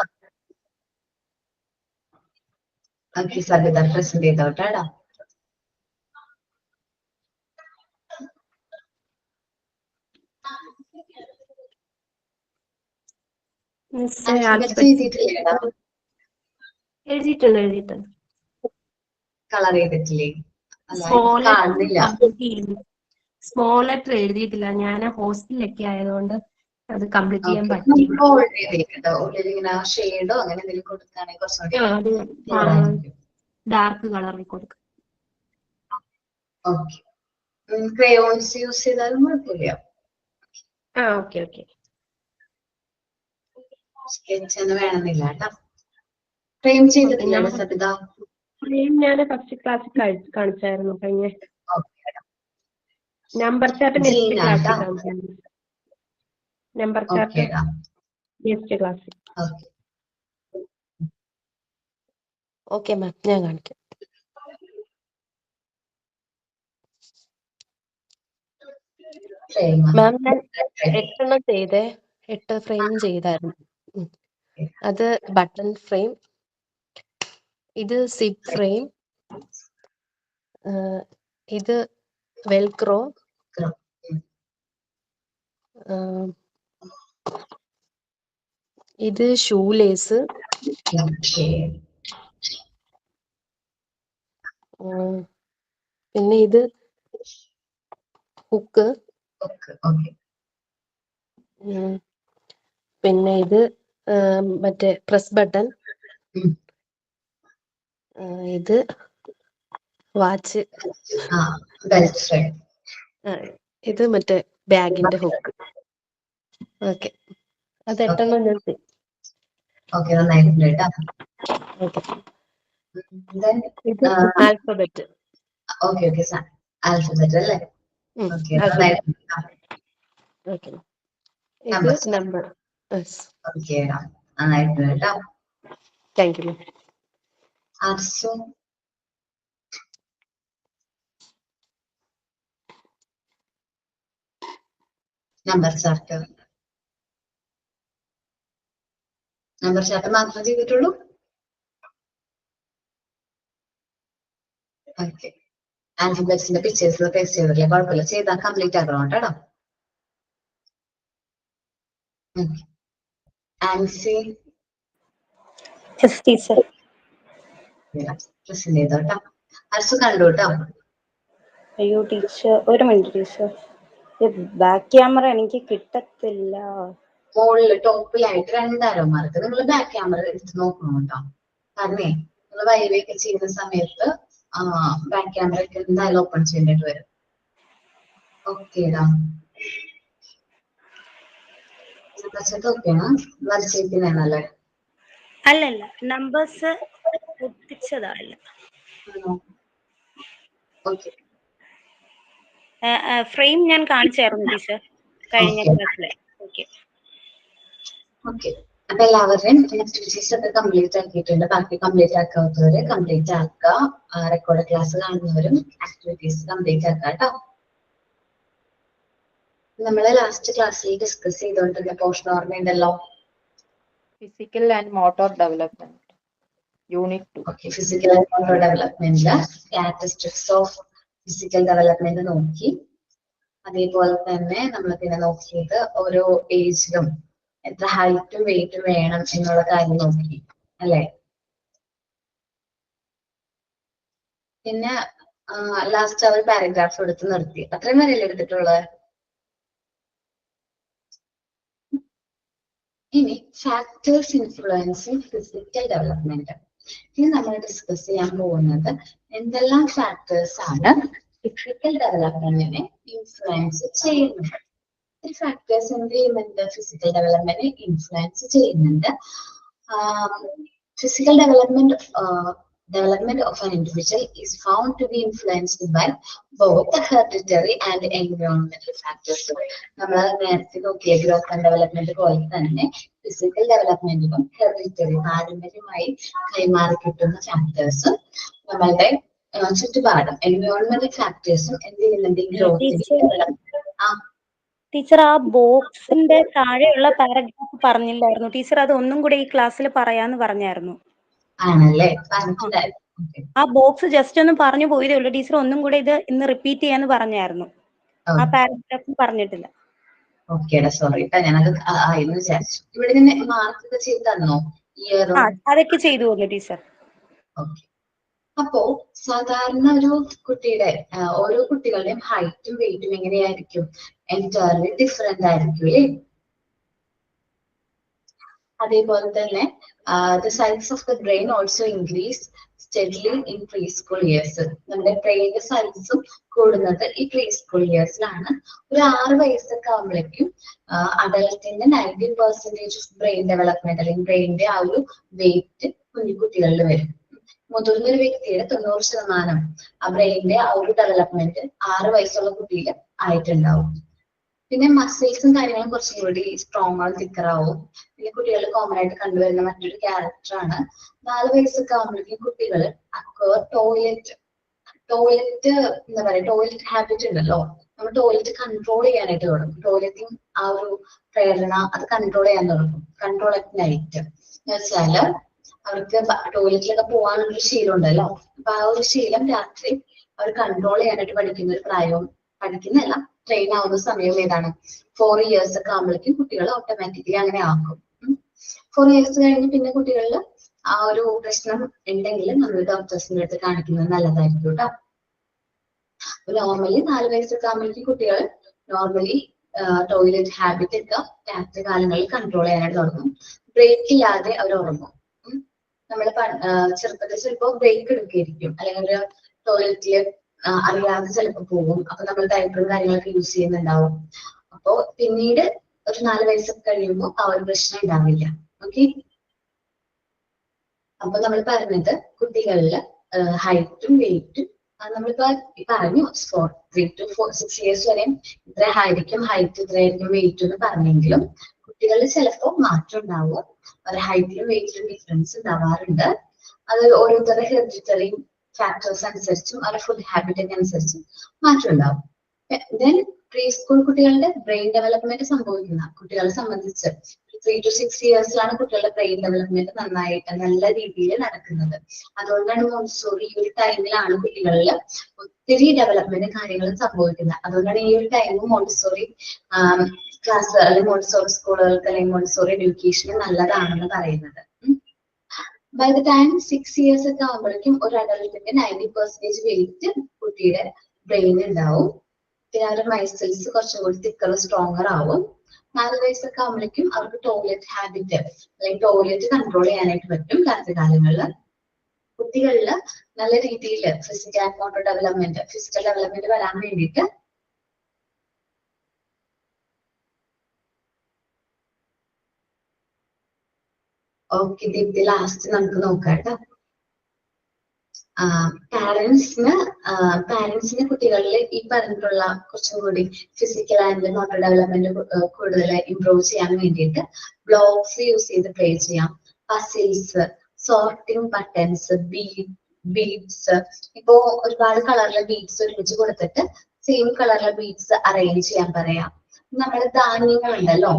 Okay, Savitha present ചെയ്തോട്ടാടാ. ചെയ്തിട്ടില്ലേടാ? എഴുതിയിട്ടുണ്ട്. കളർ ചെയ്തിട്ടില്ലേ? കാണുന്നില്ല. സ്മോൾ ലെറ്റർ എഴുതിയിട്ടില്ല. ഞാൻ ഹോസ്റ്റലിലൊക്കെ ആയതുകൊണ്ട് അത് കംപ്ലീറ്റ് ചെയ്യാൻ പറ്റില്ല. ഇങ്ങനെ ഷെയ്ഡോ അങ്ങനെ എന്തെങ്കിലും കൊടുക്കുകയാണെങ്കിൽ കുറച്ചുകൂടി അത് ഡാർക്ക് കളറിൽ കൊടുക്കും. ഓക്കെ, ക്രയോൺസ് യൂസ് ചെയ്താലും കുഴപ്പമില്ല. Okay okay. സ്കെച്ച് ഒന്നും വേണമെന്നില്ല കേട്ടോ. ഫ്രെയിം ചെയ്തിട്ടില്ല സബിത? ഫ്രെയിം ഞാൻ ഫസ്റ്റ് ക്ലാസ്സിൽ കാണിച്ചായിരുന്നു കഴിഞ്ഞ. നമ്പർ ചാർട്ട് നെക്സ്റ്റ് ക്ലാസ്സിൽ കാണിച്ചായിരുന്നു. നമ്പർ ചാർട്ട് നെക്സ്റ്റ് ക്ലാസ്സിൽ. ഓക്കെ മാം, ഞാൻ കാണിക്കാം. മാം ഞാൻ 8 ചെയ്തേ. 8 ഫ്രെയിം ചെയ്തായിരുന്നു. അത് ബട്ടൺ ഫ്രെയിം, ഇത് സിബ് ഫ്രെയിം, ഇത് വെൽക്രോ, ഇത് ഷൂലേസ്, പിന്നെ ഇത് ഹുക്ക്, പിന്നെ ഇത് മറ്റേ പ്രസ് ബട്ടൺ, ഇത് വാച്ച്, ഇത് മറ്റേ ബാഗിന്റെ ഹുക്ക്. ഓക്കെ, അത് 8 ഞാൻ ചെയ്യും. ഇത് ആൽഫബറ്റ്. ആൽഫബറ്റ് അല്ലേ? ഓക്കെ, ഇത് number. Thank you. Number chart മാത്രം ചെയ്തിട്ടുള്ളൂ? ഓക്കെ, ആൽഫബറ്റ്സിന്റെ പിക്ചേഴ്സ് പേസ്റ്റ് ചെയ്തിട്ടില്ല, കുഴപ്പമില്ല. ചെയ്താൽ കംപ്ലീറ്റ് ആക്കണം കേട്ടോ. ആൻസി പ്രസന്റ് ചെയ്തോട്ടോ. അർസു കണ്ടു കേട്ടോ. അയ്യോ ടീച്ചർ, ഒരു മിനിറ്റ് ടീച്ചർ, ബാക്ക് ക്യാമറ എനിക്ക് കിട്ടത്തില്ല. മുകളില് ടോപ്പിലായിട്ട് 2 ആരോ മാർക്ക് നിങ്ങൾ ബാക്ക് ക്യാമറ എടുത്ത് നോക്കണം കേട്ടോ. കാരണേ നിങ്ങൾ വൈവയൊക്കെ ചെയ്യുന്ന സമയത്ത് ബാക്ക് ക്യാമറ ഒക്കെ എന്തായാലും ഓപ്പൺ ചെയ്യേണ്ടിട്ട് വരും. ഓക്കേടാ. ഓക്കെയാണ്, വരച്ചിരിക്കുന്നതാണല്ലേ? അല്ലല്ല, നമ്പേഴ്സ് ഒട്ടിച്ചതല്ല. ആണോ? ഓക്കെ ഫ്രെയിം ഞാൻ കാണിച്ചായിരുന്നു ടീച്ചർ കഴിഞ്ഞ ഓക്കെ ക്ലാസ്സിലെ. ഓക്കെ. ഓക്കെ. അപ്പൊ എല്ലാവരുടെയും ആക്ടിവിറ്റീസ് ഒക്കെ കംപ്ലീറ്റ് ആക്കിയിട്ടുണ്ട്. ബാക്കി കംപ്ലീറ്റ് ആക്കാത്തവര് കംപ്ലീറ്റ് ആക്കുക. റെക്കോർഡ് ക്ലാസ് കാണുന്നവരും ആക്ടിവിറ്റീസ് കംപ്ലീറ്റ് ആക്കുക കേട്ടോ. നമ്മള് ലാസ്റ്റ് ക്ലാസ്സിൽ ഡിസ്കസ് ചെയ്തുകൊണ്ടിരുന്ന പോർഷൻ ഓർമ്മയുണ്ടല്ലോ. Physical and motor development unit 2. Okay, physical and motor ഡെവലപ്മെന്റില് ക്യാരക്ടറിസ്റ്റിക്സ് ഓഫ് ഫിസിക്കൽ ഡെവലപ്മെന്റ് നോക്കി. അതേപോലെ തന്നെ നമ്മൾ പിന്നെ നോക്കിയത് ഓരോ ഏജിലും എത്ര ഹൈറ്റും വെയിറ്റും വേണം എന്നുള്ള കാര്യം നോക്കി അല്ലെ. പിന്നെ ലാസ്റ്റ് അവർ പാരഗ്രാഫ് എടുത്ത് നിർത്തി. അത്രയും വരെയല്ലേ എടുത്തിട്ടുള്ളത്. ഇനി ഫാക്ടേഴ്സ് ഇൻഫ്ലുവൻസിങ് ഫിസിക്കൽ ഡെവലപ്മെന്റ്. ഇനി നമ്മൾ ഡിസ്കസ് ചെയ്യാൻ പോകുന്നത് എന്തെല്ലാം ഫാക്ടേഴ്സ് ആണ് ഫിസിക്കൽ ഡെവലപ്മെന്റിനെ ഇൻഫ്ലുവൻസ് ചെയ്യുന്നത്. ഈ ഫാക്ടേഴ്സ് എന്ത് ചെയ്യുന്നുണ്ട്? ഫിസിക്കൽ ഡെവലപ്മെന്റിനെ ഇൻഫ്ലുവൻസ് ചെയ്യുന്നുണ്ട്. Physical development of an individual is found to be influenced by both the hereditary and environmental factors. നമ്മൾ നേരത്തെ നോക്കിയ ഗ്രോത്ത് ആൻഡ് ഡെവലപ്മെന്റ് പോലെ തന്നെ ഫിസിക്കൽ ഡെവലപ്മെന്റിനും ഹെറിഡിറ്ററി പാരമ്പര്യമായി കൈമാറി കിട്ടുന്ന ഫാക്ടേഴ്സും നമ്മളുടെ ചുറ്റുപാടും എൻവയോൺമെന്റൽ ഫാക്ടേഴ്സും എന്ത് ചെയ്യുന്നുണ്ട്? ടീച്ചർ, ആ ബോക്സിന്റെ താഴെയുള്ള പാരഗ്രാഫ് പറഞ്ഞില്ലായിരുന്നു ടീച്ചർ? അത് ഒന്നും കൂടെ ഈ ക്ലാസ്സിൽ പറയാന്ന് പറഞ്ഞായിരുന്നു. ആണല്ലേ? ആ ബോക്സ് ജസ്റ്റ് ഒന്ന് പറഞ്ഞു പോയതേ ഉള്ളൂ ടീച്ചർ. ഒന്നും കൂടെ ഇത് ഇന്ന് റിപ്പീറ്റ് ചെയ്യാന്ന് പറഞ്ഞായിരുന്നു. ആ പാരഗ്രാഫ് പറഞ്ഞിട്ടില്ല. ഓക്കേടാ, സോറി കേട്ടോ, ഞാനത് ആയിരുന്നു വിചാരിച്ചു. ഇവിടെ നിന്ന് മാർക്ക് ഒക്കെ ചെയ്ത് തന്നോ? ഇയറും അതൊക്കെ ചെയ്തു പോകുന്നു ടീച്ചർ. ഓക്കെ. അപ്പോ സാധാരണ ഒരു കുട്ടിയുടെ ഓരോ കുട്ടികളുടെയും ഹൈറ്റും വെയിറ്റും എങ്ങനെയായിരിക്കും? എൻറ്റയർലി ഡിഫറെന്റ് ആയിരിക്കും അല്ലേ? അതേപോലെ തന്നെ the size of the brain also increase steadily in preschool years. നമ്മുടെ ബ്രെയിനിന്റെ സൈസും കൂടുന്നത് ഈ പ്രീസ്കൂൾ ഇയേഴ്സിലാണ്. ഒരു 6 വയസ്സൊക്കെ ആകുമ്പോഴേക്കും അഡൽട്ടിന്റെ 90% ഓഫ് ബ്രെയിൻ ഡെവലപ്മെന്റ് അല്ലെങ്കിൽ ബ്രെയിനിന്റെ ആ ഒരു വെയിറ്റ് കുഞ്ഞുകുട്ടികളിൽ വരും. മുതിർന്ന ഒരു വ്യക്തിയുടെ 90% ആ ബ്രെയിനിന്റെ ആ ഒരു ഡെവലപ്മെന്റ് 6 വയസ്സുള്ള കുട്ടിയിൽ ആയിട്ടുണ്ടാവും. പിന്നെ മസിൽസും കാര്യങ്ങളും കുറച്ചും കൂടി സ്ട്രോങ് ആവും, തിക്കർ ആവും. പിന്നെ കുട്ടികൾ കോമൺ ആയിട്ട് കണ്ടുവരുന്ന മറ്റൊരു ക്യാരക്ടറാണ് 4 വയസ്സൊക്കെ ആകുമ്പോഴേക്കും കുട്ടികൾ ടോയ്ലറ്റ് എന്താ പറയാ, ടോയ്ലറ്റ് ഹാബിറ്റ് ഉണ്ടല്ലോ. നമ്മൾ ടോയ്ലറ്റ് കൺട്രോൾ ചെയ്യാനായിട്ട് തുടങ്ങും. ടോയ്ലറ്റിംഗ് ആ ഒരു പ്രേരണ അത് കൺട്രോൾ ചെയ്യാൻ തുടങ്ങും. കൺട്രോൾ അറ്റ് നൈറ്റ് എന്ന് വെച്ചാല് അവർക്ക് ടോയ്ലറ്റിലൊക്കെ പോകാനുള്ളൊരു ശീലം ഉണ്ടല്ലോ. അപ്പൊ ആ ഒരു ശീലം രാത്രി അവർ കൺട്രോൾ ചെയ്യാനായിട്ട് പഠിക്കുന്ന ഒരു പ്രായവും, പഠിക്കുന്നതല്ല ട്രെയിൻ ആവുന്ന സമയം ഏതാണ്? 4 ഇയേഴ്സ് ഒക്കെ ആകുമ്പോഴേക്കും കുട്ടികൾ ഓട്ടോമാറ്റിക്കലി അങ്ങനെ ആക്കും. 4 ഇയേഴ്സ് കഴിഞ്ഞ് പിന്നെ കുട്ടികളിൽ ആ ഒരു പ്രശ്നം ഉണ്ടെങ്കിൽ നമ്മൾ ഡോക്ടേഴ്സിന്റെ അടുത്ത് കാണിക്കുന്നത് നല്ലതായിരിക്കും കേട്ടോ. നോർമലി 4 വയസ്സൊക്കെ ആകുമ്പോഴേക്കും കുട്ടികൾ നോർമലി ടോയ്ലറ്റ് ഹാബിറ്റ് ഒക്കെ രാത്രി കാലങ്ങളിൽ കൺട്രോൾ ചെയ്യാനായിട്ട് തുടങ്ങും. ബ്രേക്ക് ഇല്ലാതെ അവർ ഉറങ്ങും. നമ്മൾ ചെറുപ്പത്തിൽ ചിലപ്പോൾ ബ്രേക്ക് എടുക്കുകയായിരിക്കും, അല്ലെങ്കിൽ ഒരു ടോയ്ലറ്റില് അറിയാതെ ചിലപ്പോൾ പോകും. അപ്പൊ നമ്മൾ ഡയപ്പറും കാര്യങ്ങളൊക്കെ യൂസ് ചെയ്യുന്നുണ്ടാവും. അപ്പോ പിന്നീട് ഒരു 4 വയസ്സൊക്കെ കഴിയുമ്പോൾ ആ ഒരു പ്രശ്നം ഉണ്ടാവില്ല. ഓക്കെ. അപ്പൊ നമ്മൾ പറഞ്ഞത് കുട്ടികളില് ഹൈറ്റും വെയിറ്റും നമ്മളിപ്പോ പറഞ്ഞു 3 to 6 ഇയേഴ്സ് വരെ ഇത്ര ആയിരിക്കും ഹൈറ്റ്, ഇത്രയായിരിക്കും വെയിറ്റ് എന്ന് പറഞ്ഞെങ്കിലും കുട്ടികളിൽ ചിലപ്പോൾ മാറ്റം ഉണ്ടാവും. അവരുടെ ഹൈറ്റിലും വെയിറ്റിലും ഡിഫറൻസ് ഉണ്ടാവാറുണ്ട്. അത് ഓരോരുത്തരുടെ ഹെറിഡിറ്ററി ഫാക്ടേഴ്സ് അനുസരിച്ചും അവരുടെ ഫുഡ് ഹാബിറ്റൊക്കെ അനുസരിച്ചും മാറ്റം ഉണ്ടാവും. ദെൻ പ്രീ സ്കൂൾ കുട്ടികളുടെ ബ്രെയിൻ ഡെവലപ്മെന്റ് സംഭവിക്കുന്ന കുട്ടികളെ സംബന്ധിച്ച് 3 to 6 ഇയേഴ്സിലാണ് കുട്ടികളുടെ ബ്രെയിൻ ഡെവലപ്മെന്റ് നല്ല രീതിയിൽ നടക്കുന്നത്. അതുകൊണ്ടാണ് മോണ്ടിസോറി ഈ ഒരു ടൈമിലാണ് കുട്ടികളിൽ ഒത്തിരി ഡെവലപ്മെന്റ് കാര്യങ്ങളും സംഭവിക്കുന്നത്. അതുകൊണ്ടാണ് ഈ ഒരു ടൈം മോണ്ടിസോറി ക്ലാസ് അല്ലെങ്കിൽ മോണ്ടിസോറി സ്കൂളുകൾക്ക് അല്ലെങ്കിൽ മോണ്ടിസോറി എഡ്യൂക്കേഷൻ നല്ലതാണെന്ന് പറയുന്നത്. ബൈ ദ ടൈം 6 ഇയേഴ്സ് ഒക്കെ ആകുമ്പോഴേക്കും ഒരു അഡൽട്ടിന്റെ 90% വെയിറ്റ് കുട്ടിയുടെ ബ്രെയിനിൽ ഉണ്ടാവും. പിന്നെ അവരുടെ മൈസൽസ് കുറച്ചും കൂടി തിക്കർ സ്ട്രോങ്ങർ ആവും. 4 വയസ്സൊക്കെ ആകുമ്പോഴേക്കും അവർക്ക് ടോയ്ലറ്റ് ഹാബിറ്റ് അല്ലെങ്കിൽ ടോയ്ലറ്റ് കൺട്രോൾ ചെയ്യാനായിട്ട് പറ്റും. രാത്രി കാലങ്ങളിൽ കുട്ടികളിൽ നല്ല രീതിയിൽ ഫിസിക്കൽ ആൻഡ് മോട്ടോർ ഡെവലപ്മെന്റ് വരാൻ വേണ്ടിയിട്ട് ഓക്കെ ദീപ്തി, ലാസ്റ്റ് നമുക്ക് നോക്കാം കേട്ടോ. പാരന്റ്സിന് കുട്ടികളിൽ ഈ പറഞ്ഞിട്ടുള്ള കുറച്ചും കൂടി ഫിസിക്കൽ ആൻഡ് മോട്ടോർ ഡെവലപ്മെന്റ് കൂടുതൽ ഇംപ്രൂവ് ചെയ്യാൻ വേണ്ടിയിട്ട് ബ്ലോക്സ് യൂസ് ചെയ്ത് പ്ലേ ചെയ്യാം. Puzzles, sorting buttons, beads. ഇപ്പോ ഒരുപാട് കളറിലെ ബീഡ്സ് ഒരുമിച്ച് കൊടുത്തിട്ട് സെയിം കളറിലെ ബീഡ്സ് അറേഞ്ച് ചെയ്യാൻ പറയാം. നമ്മുടെ ധാന്യങ്ങൾ ഉണ്ടല്ലോ,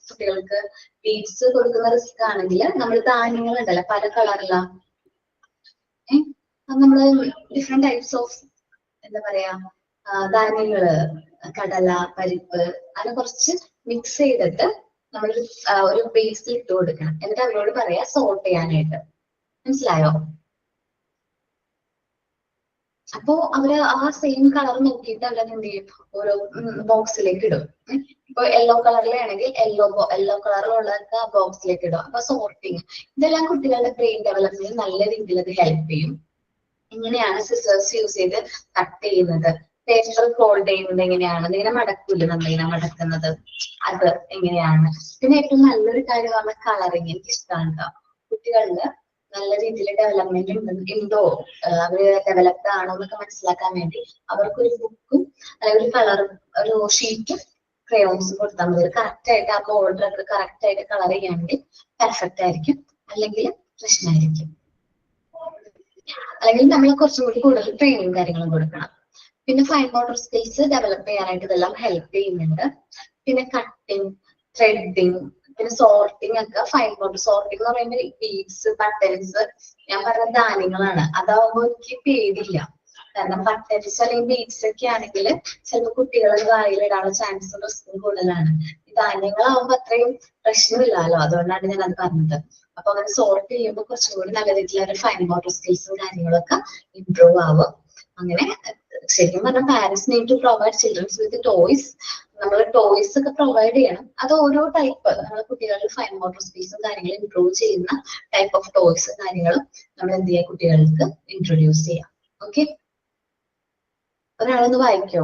കുട്ടികൾക്ക് ബീഡ്സ് കൊടുക്കുന്ന റിസ്ക് ആണെങ്കിൽ നമ്മൾ ധാന്യങ്ങൾ ഉണ്ടല്ലോ പല കളറില, നമ്മള് ഡിഫറെന്റ് ടൈപ്സ് ഓഫ് എന്താ പറയാ ധാന്യങ്ങള്, കടല, പരിപ്പ്, അങ്ങനെ കുറച്ച് മിക്സ് ചെയ്തിട്ട് നമ്മൾ ഒരു ബേസിൽ ഇട്ട് കൊടുക്കണം. എന്നിട്ട് അവരോട് പറയാ സോർട്ട് ചെയ്യാനായിട്ട്. മനസ്സിലായോ? അപ്പോ അവര് ആ സെയിം കളർ നോക്കിയിട്ട് അവരത് എന്ത് ചെയ്യും, ഓരോ ബോക്സിലേക്ക് ഇടും. ഇപ്പൊ യെല്ലോ കളറിലാണെങ്കിൽ യെല്ലോ കളറിലുള്ളതൊക്കെ ആ ബോക്സിലേക്ക് ഇടും. അപ്പൊ സോർട്ടിങ്, ഇതെല്ലാം കുട്ടികളുടെ ബ്രെയിൻ ഡെവലപ്മെന്റ് നല്ല രീതിയിൽ അത് ഹെൽപ്പ് ചെയ്യും. എങ്ങനെയാണ് സിസേഴ്സ് യൂസ് ചെയ്ത് കട്ട് ചെയ്യുന്നത്, പേപ്പർ ഫോൾഡ് ചെയ്യുന്നത് എങ്ങനെയാണ്, ഇങ്ങനെ മടക്കൂല നമ്മളിങ്ങനെ മടക്കുന്നത്, അത് എങ്ങനെയാണ്. പിന്നെ ഏറ്റവും നല്ലൊരു കാര്യമാണ് കളറിങ്. എനിക്ക് ഇഷ്ടമാണ് കുട്ടികളില് നല്ല രീതിയിൽ ഡെവലപ്മെന്റ് ഉണ്ടോ, അവര് ഡെവലപ്ഡ് ആണോ എന്നൊക്കെ മനസ്സിലാക്കാൻ വേണ്ടി അവർക്കൊരു ബുക്കും ഒരു കളറും ഒരു ഷീറ്റും ക്രയോൺസ് കൊടുത്താൽ മതി. കറക്റ്റ് ആയിട്ട് ആ ബോർഡർ കറക്റ്റ് ആയിട്ട് കളർ ചെയ്യുകയാണെങ്കിൽ പെർഫെക്റ്റ് ആയിരിക്കും, അല്ലെങ്കിൽ പ്രശ്നമായിരിക്കും. അല്ലെങ്കിൽ നമ്മൾ കുറച്ചും കൂടി കൂടുതൽ ട്രെയിനിങ് കാര്യങ്ങളും കൊടുക്കണം. പിന്നെ ഫൈൻ മോട്ടോർ സ്കിൽസ് ഡെവലപ്പ് ചെയ്യാനായിട്ട് ഇതെല്ലാം ഹെൽപ്പ് ചെയ്യുന്നുണ്ട്. പിന്നെ കട്ടിങ്, ത്രെഡിങ്, പിന്നെ സോർട്ടിങ് ഒക്കെ. ഫൈൻ മോട്ടോർ സോർട്ടിങ് എന്ന് പറയുമ്പോൾ ബീഡ്സ്, ബട്ടൺസ്, ഞാൻ പറഞ്ഞ ധാന്യങ്ങളാണ്. അതാവുമ്പോൾ എനിക്ക് പേടിയില്ല. കാരണം ബട്ടൺസ് അല്ലെങ്കിൽ ബീഡ്സ് ഒക്കെ ആണെങ്കിൽ ചിലപ്പോൾ കുട്ടികളെ വായിലിടാനുള്ള ചാൻസ് റിസ്ക്കും കൂടുതലാണ്. ഈ ധാന്യങ്ങളാവുമ്പോൾ അത്രയും പ്രശ്നമില്ലല്ലോ, അതുകൊണ്ടാണ് ഞാൻ അത് പറഞ്ഞത്. അപ്പൊ അങ്ങനെ സോർട്ട് ചെയ്യുമ്പോൾ കുറച്ചും കൂടി നല്ല രീതിയിലുള്ള ഫൈൻ മോട്ടോർ സ്കിൽസും കാര്യങ്ങളൊക്കെ ഇംപ്രൂവ് ആവും. അങ്ങനെ ശരിക്കും പറഞ്ഞാൽ parents need to provide childrens with toys. നമ്മൾ ടോയ്സ് ഒക്കെ പ്രൊവൈഡ് ചെയ്യണം. അത് ഓരോ ടൈപ്പ് നമ്മളെ കുട്ടികളുടെ ഫൈൻ മോട്ടോർ സ്കിൽസും കാര്യങ്ങളും ഇംപ്രൂവ് ചെയ്യുന്ന ടൈപ്പ് ഓഫ് ടോയ്സും കാര്യങ്ങളും നമ്മൾ എന്ത് ചെയ്യാം, കുട്ടികൾക്ക് ഇൻട്രൊഡ്യൂസ് ചെയ്യാം. ഓക്കെ, ഒരാളൊന്ന് വായിക്കോ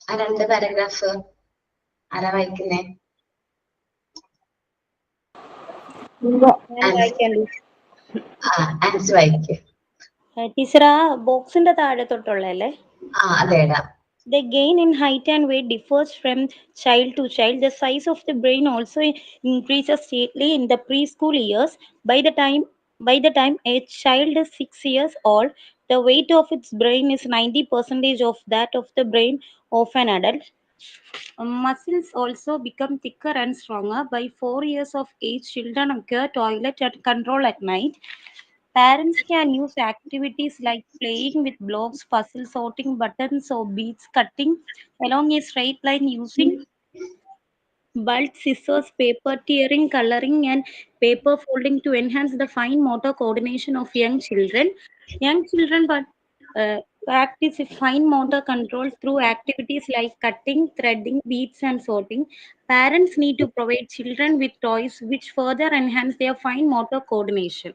ആ 2 പാരഗ്രാഫ്? ആരാ വായിക്കുന്നേ? ആൻസ് വായിക്കേ. ടീച്ചർ, ആ ബോക്സിന്റെ താഴെ തൊട്ടുള്ളല്ലേ? അതേടാ. The gain in height and weight differs from child to child. The size of the brain also increases steadily in the preschool years. By the time a child is 6 years old, the weight of its brain is 90% of that of the brain of an adult. Muscles also become thicker and stronger. By 4 years of age, children acquire toilet control at night. Parents can use activities like playing with blocks, puzzle sorting, buttons or beads, cutting along a straight line using belt, scissors, paper tearing, coloring, and paper folding to enhance the fine motor coordination of young children. Young children practice fine motor control through activities like cutting, threading, beads, and sorting. Parents need to provide children with toys which further enhance their fine motor coordination.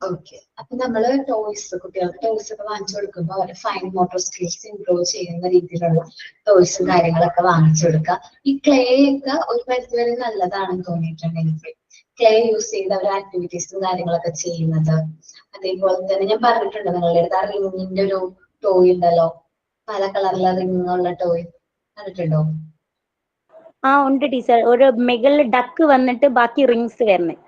Okay, അപ്പൊ നമ്മള് toys, കുട്ടികൾക്ക് toys ഒക്കെ വാങ്ങിച്ചു കൊടുക്കുമ്പോൾ അവരുടെ fine motor skills improve ചെയ്യുന്ന രീതിയിലുള്ള ടോയ്സും കാര്യങ്ങളൊക്കെ വാങ്ങിച്ചു കൊടുക്കുക. ഈ ക്ലേ ഒക്കെ ഒരു പരിധിവരെ നല്ലതാണെന്ന് തോന്നിയിട്ടുണ്ട് എനിക്ക്. ക്ലേ യൂസ് ചെയ്ത് അവർ ആക്ടിവിറ്റീസും കാര്യങ്ങളൊക്കെ ചെയ്യുന്നത്. അതേപോലെ തന്നെ ഞാൻ പറഞ്ഞിട്ടുണ്ട് നിങ്ങളുടെ അടുത്ത് ആ റിങ്ങിന്റെ ഒരു ടോയ് ഉണ്ടല്ലോ, പല കളറിലെ റിങ് ഉള്ള ടോയ്, കണ്ടിട്ടുണ്ടോ? ഉണ്ട് ടീച്ചർ. ഒരു മെഗൽ ഡക്ക് വന്നിട്ട് ബാക്കി റിങ്സ് വരുന്നത്,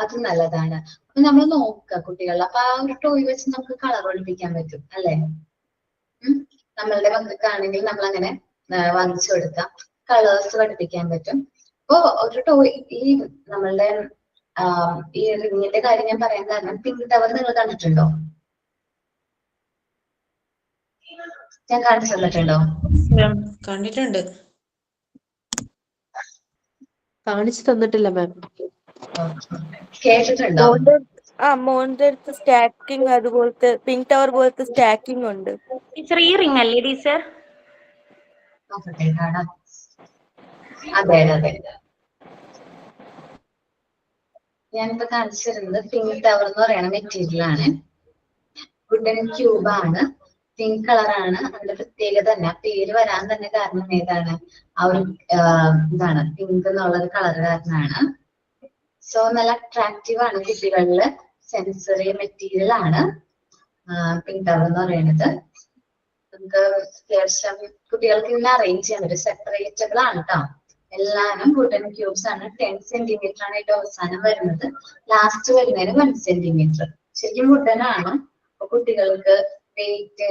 അത് നല്ലതാണ്. അപ്പൊ നമ്മൾ നോക്കുക കുട്ടികളിൽ. അപ്പൊ ആ ഒരു ടോയ് വെച്ച് നമുക്ക് കളർ ഒളിപ്പിക്കാൻ പറ്റും അല്ലെ? നമ്മളുടെ മക്കൾക്കാണെങ്കിൽ നമ്മൾ അങ്ങനെ വാങ്ങിച്ചു കൊടുക്കാം, കളേഴ്സ് പഠിപ്പിക്കാൻ പറ്റും. അപ്പൊ ഒരു ടോയ്, ഈ നമ്മളുടെ ഈ റിങ്ങിന്റെ കാര്യം ഞാൻ പറയാൻ കാരണം, പിങ്ക് ടവർ നിങ്ങൾ കണ്ടിട്ടുണ്ടോ? ഞാൻ കാണിച്ചു തന്നിട്ടുണ്ടോ? കണ്ടിട്ടുണ്ട്. കാണിച്ചു തന്നിട്ടില്ല മാം. കേട്ടിട്ടുണ്ടോ? മോന്റെ അടുത്ത് സ്റ്റാക്കിംഗ് അതുപോലത്തെ പിങ്ക് ടവർ പോലത്തെ സ്റ്റാക്കിംഗ് ഉണ്ട്. ടീച്ചർ ഈ റിംഗ് അല്ലേ ടീച്ചർ? അതെ അതെ, ഞാനിപ്പോ കാണിച്ചിരുന്നത് പിങ്ക് ടവർ എന്ന് പറയുന്ന മെറ്റീരിയൽ ആണ്. വുഡൻ ക്യൂബ് ആണ്. പിങ്ക് കളറാണ് അതിന്റെ പ്രത്യേകത തന്നെ. ആ പേര് വരാൻ തന്നെ കാരണം ഏതാണ്? ആ ഒരു ഇതാണ് പിങ്ക് എന്നുള്ളത് കളർ കാരണമാണ്. സോ നല്ല അട്രാക്റ്റീവ് ആണ് കുട്ടികളില്. സെൻസറി മെറ്റീരിയൽ ആണ് പിങ്ക് ടവർ എന്ന് പറയുന്നത്. നമുക്ക് അത്യാവശ്യം കുട്ടികൾക്ക് ഇങ്ങനെ അറേഞ്ച് ചെയ്യാൻ പറ്റും. സെപ്പറേറ്റബിൾ ആണ് കേട്ടോ. എല്ലാനും വുഡൻ ക്യൂബ്സ് ആണ്. 10 സെന്റിമീറ്റർ ആണ് ഏറ്റവും അവസാനം വരുന്നത്. ലാസ്റ്റ് വരുന്നതിന് 1 സെന്റിമീറ്റർ. ശരിക്കും വുഡൻ ആണ്. അപ്പൊ കുട്ടികൾക്ക് വെയിറ്റ്,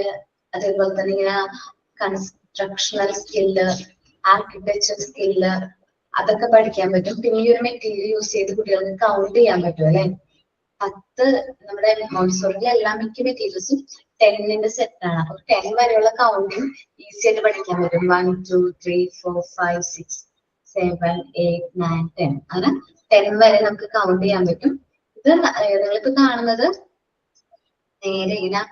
അതേപോലെ തന്നെ ഇങ്ങനെ കൺസ്ട്രക്ഷണൽ സ്കില്ല്, ആർക്കിടെക്ചർ സ്കില്ല് അതൊക്കെ പഠിക്കാൻ പറ്റും. പിന്നെ ഈ ഒരു മെറ്റീരിയൽ യൂസ് ചെയ്ത് കുട്ടികൾക്ക് കൗണ്ട് ചെയ്യാൻ പറ്റും അല്ലെ. 10 നമ്മുടെ മോണ്ടിസോറിയിലെ എല്ലാ മിക്ക മെറ്റീരിയൽസും 10ന്റെ സെറ്റ് ആണ്. അപ്പൊ 10 വരെയുള്ള കൗണ്ടിങ് ഈസി ആയിട്ട് പഠിക്കാൻ പറ്റും. 1 2 3 4 5 6 7 8 9 10 അങ്ങനെ 10 വരെ നമുക്ക് കൗണ്ട് ചെയ്യാൻ പറ്റും. ഇത് നിങ്ങളിപ്പോ കാണുന്നത് നേരെ ഇങ്ങനെ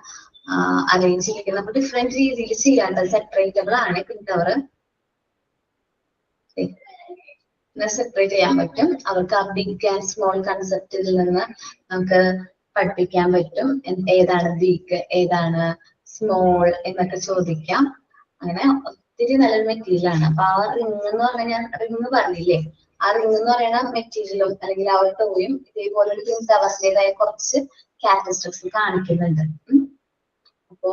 അറേഞ്ച് ചെയ്തിരിക്കുന്നത്. നമുക്ക് ഡിഫറെന്റ് രീതിയിൽ ചെയ്യാറുണ്ട്. സെപ്പറേറ്റബിൾ ആണ് പിങ്ക് ടവർ. സെപ്പറേറ്റ് ചെയ്യാൻ പറ്റും. അവർക്ക് ആ ബിഗ് ആൻഡ് സ്മോൾ കൺസെപ്റ്റിൽ നിന്ന് നമുക്ക് പഠിപ്പിക്കാൻ പറ്റും. ഏതാണ് ബിഗ്, ഏതാണ് സ്മോൾ എന്നൊക്കെ ചോദിക്കാം. അങ്ങനെ ഒത്തിരി നല്ലൊരു മെറ്റീരിയൽ ആണ്. അപ്പൊ ആ റിംഗ് എന്ന് പറഞ്ഞാൽ ഞാൻ റിംഗ് പറഞ്ഞില്ലേ, ആ റിംഗ് എന്ന് പറയുന്ന മെറ്റീരിയലും അല്ലെങ്കിൽ ആ ഒരു ടോയും ഇതേപോലെ ഒരു പിങ്ക് ടവറിന്റേതായ കുറച്ച് ക്യാരക്ടറിസ്റ്റിക്സ് കാണിക്കുന്നുണ്ട്. അപ്പോ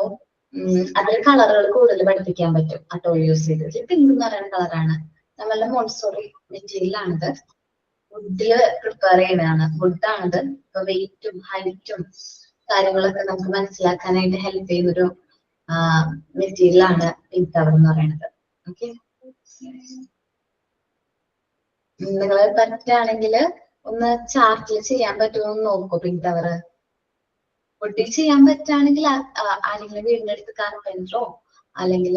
അതിൽ കളറുകൾ കൂടുതൽ പഠിപ്പിക്കാൻ പറ്റും ആ ടോയ് യൂസ് ചെയ്തിട്ട്. പിങ്ക് എന്ന് പറയുന്ന കളറാണ്. നമ്മളുടെ മോണ്ടിസോറി മെറ്റീരിയൽ ആണിത്. വുഡില് പ്രിപ്പയർ ചെയ്യുന്നതാണ്. വുഡാണിത്. ഇപ്പൊ വെയിറ്റും ഹൈറ്റും കാര്യങ്ങളൊക്കെ നമുക്ക് മനസ്സിലാക്കാനായിട്ട് ഹെൽപ്പ് ചെയ്യുന്നൊരു മെറ്റീരിയൽ ആണ് പിങ്ക് ടവർ എന്ന് പറയുന്നത്. ഓക്കെ, നിങ്ങൾ പറ്റുകയാണെങ്കിൽ ഒന്ന് ചാർട്ടിൽ ചെയ്യാൻ പറ്റുമോ എന്ന് നോക്കൂ. പിങ്ക് ടവർ വുഡിൽ ചെയ്യാൻ പറ്റുകയാണെങ്കിൽ ആരെങ്കിലും വീടിന്റെ അടുത്ത് കാർപ്പൻറ്ററോ അല്ലെങ്കിൽ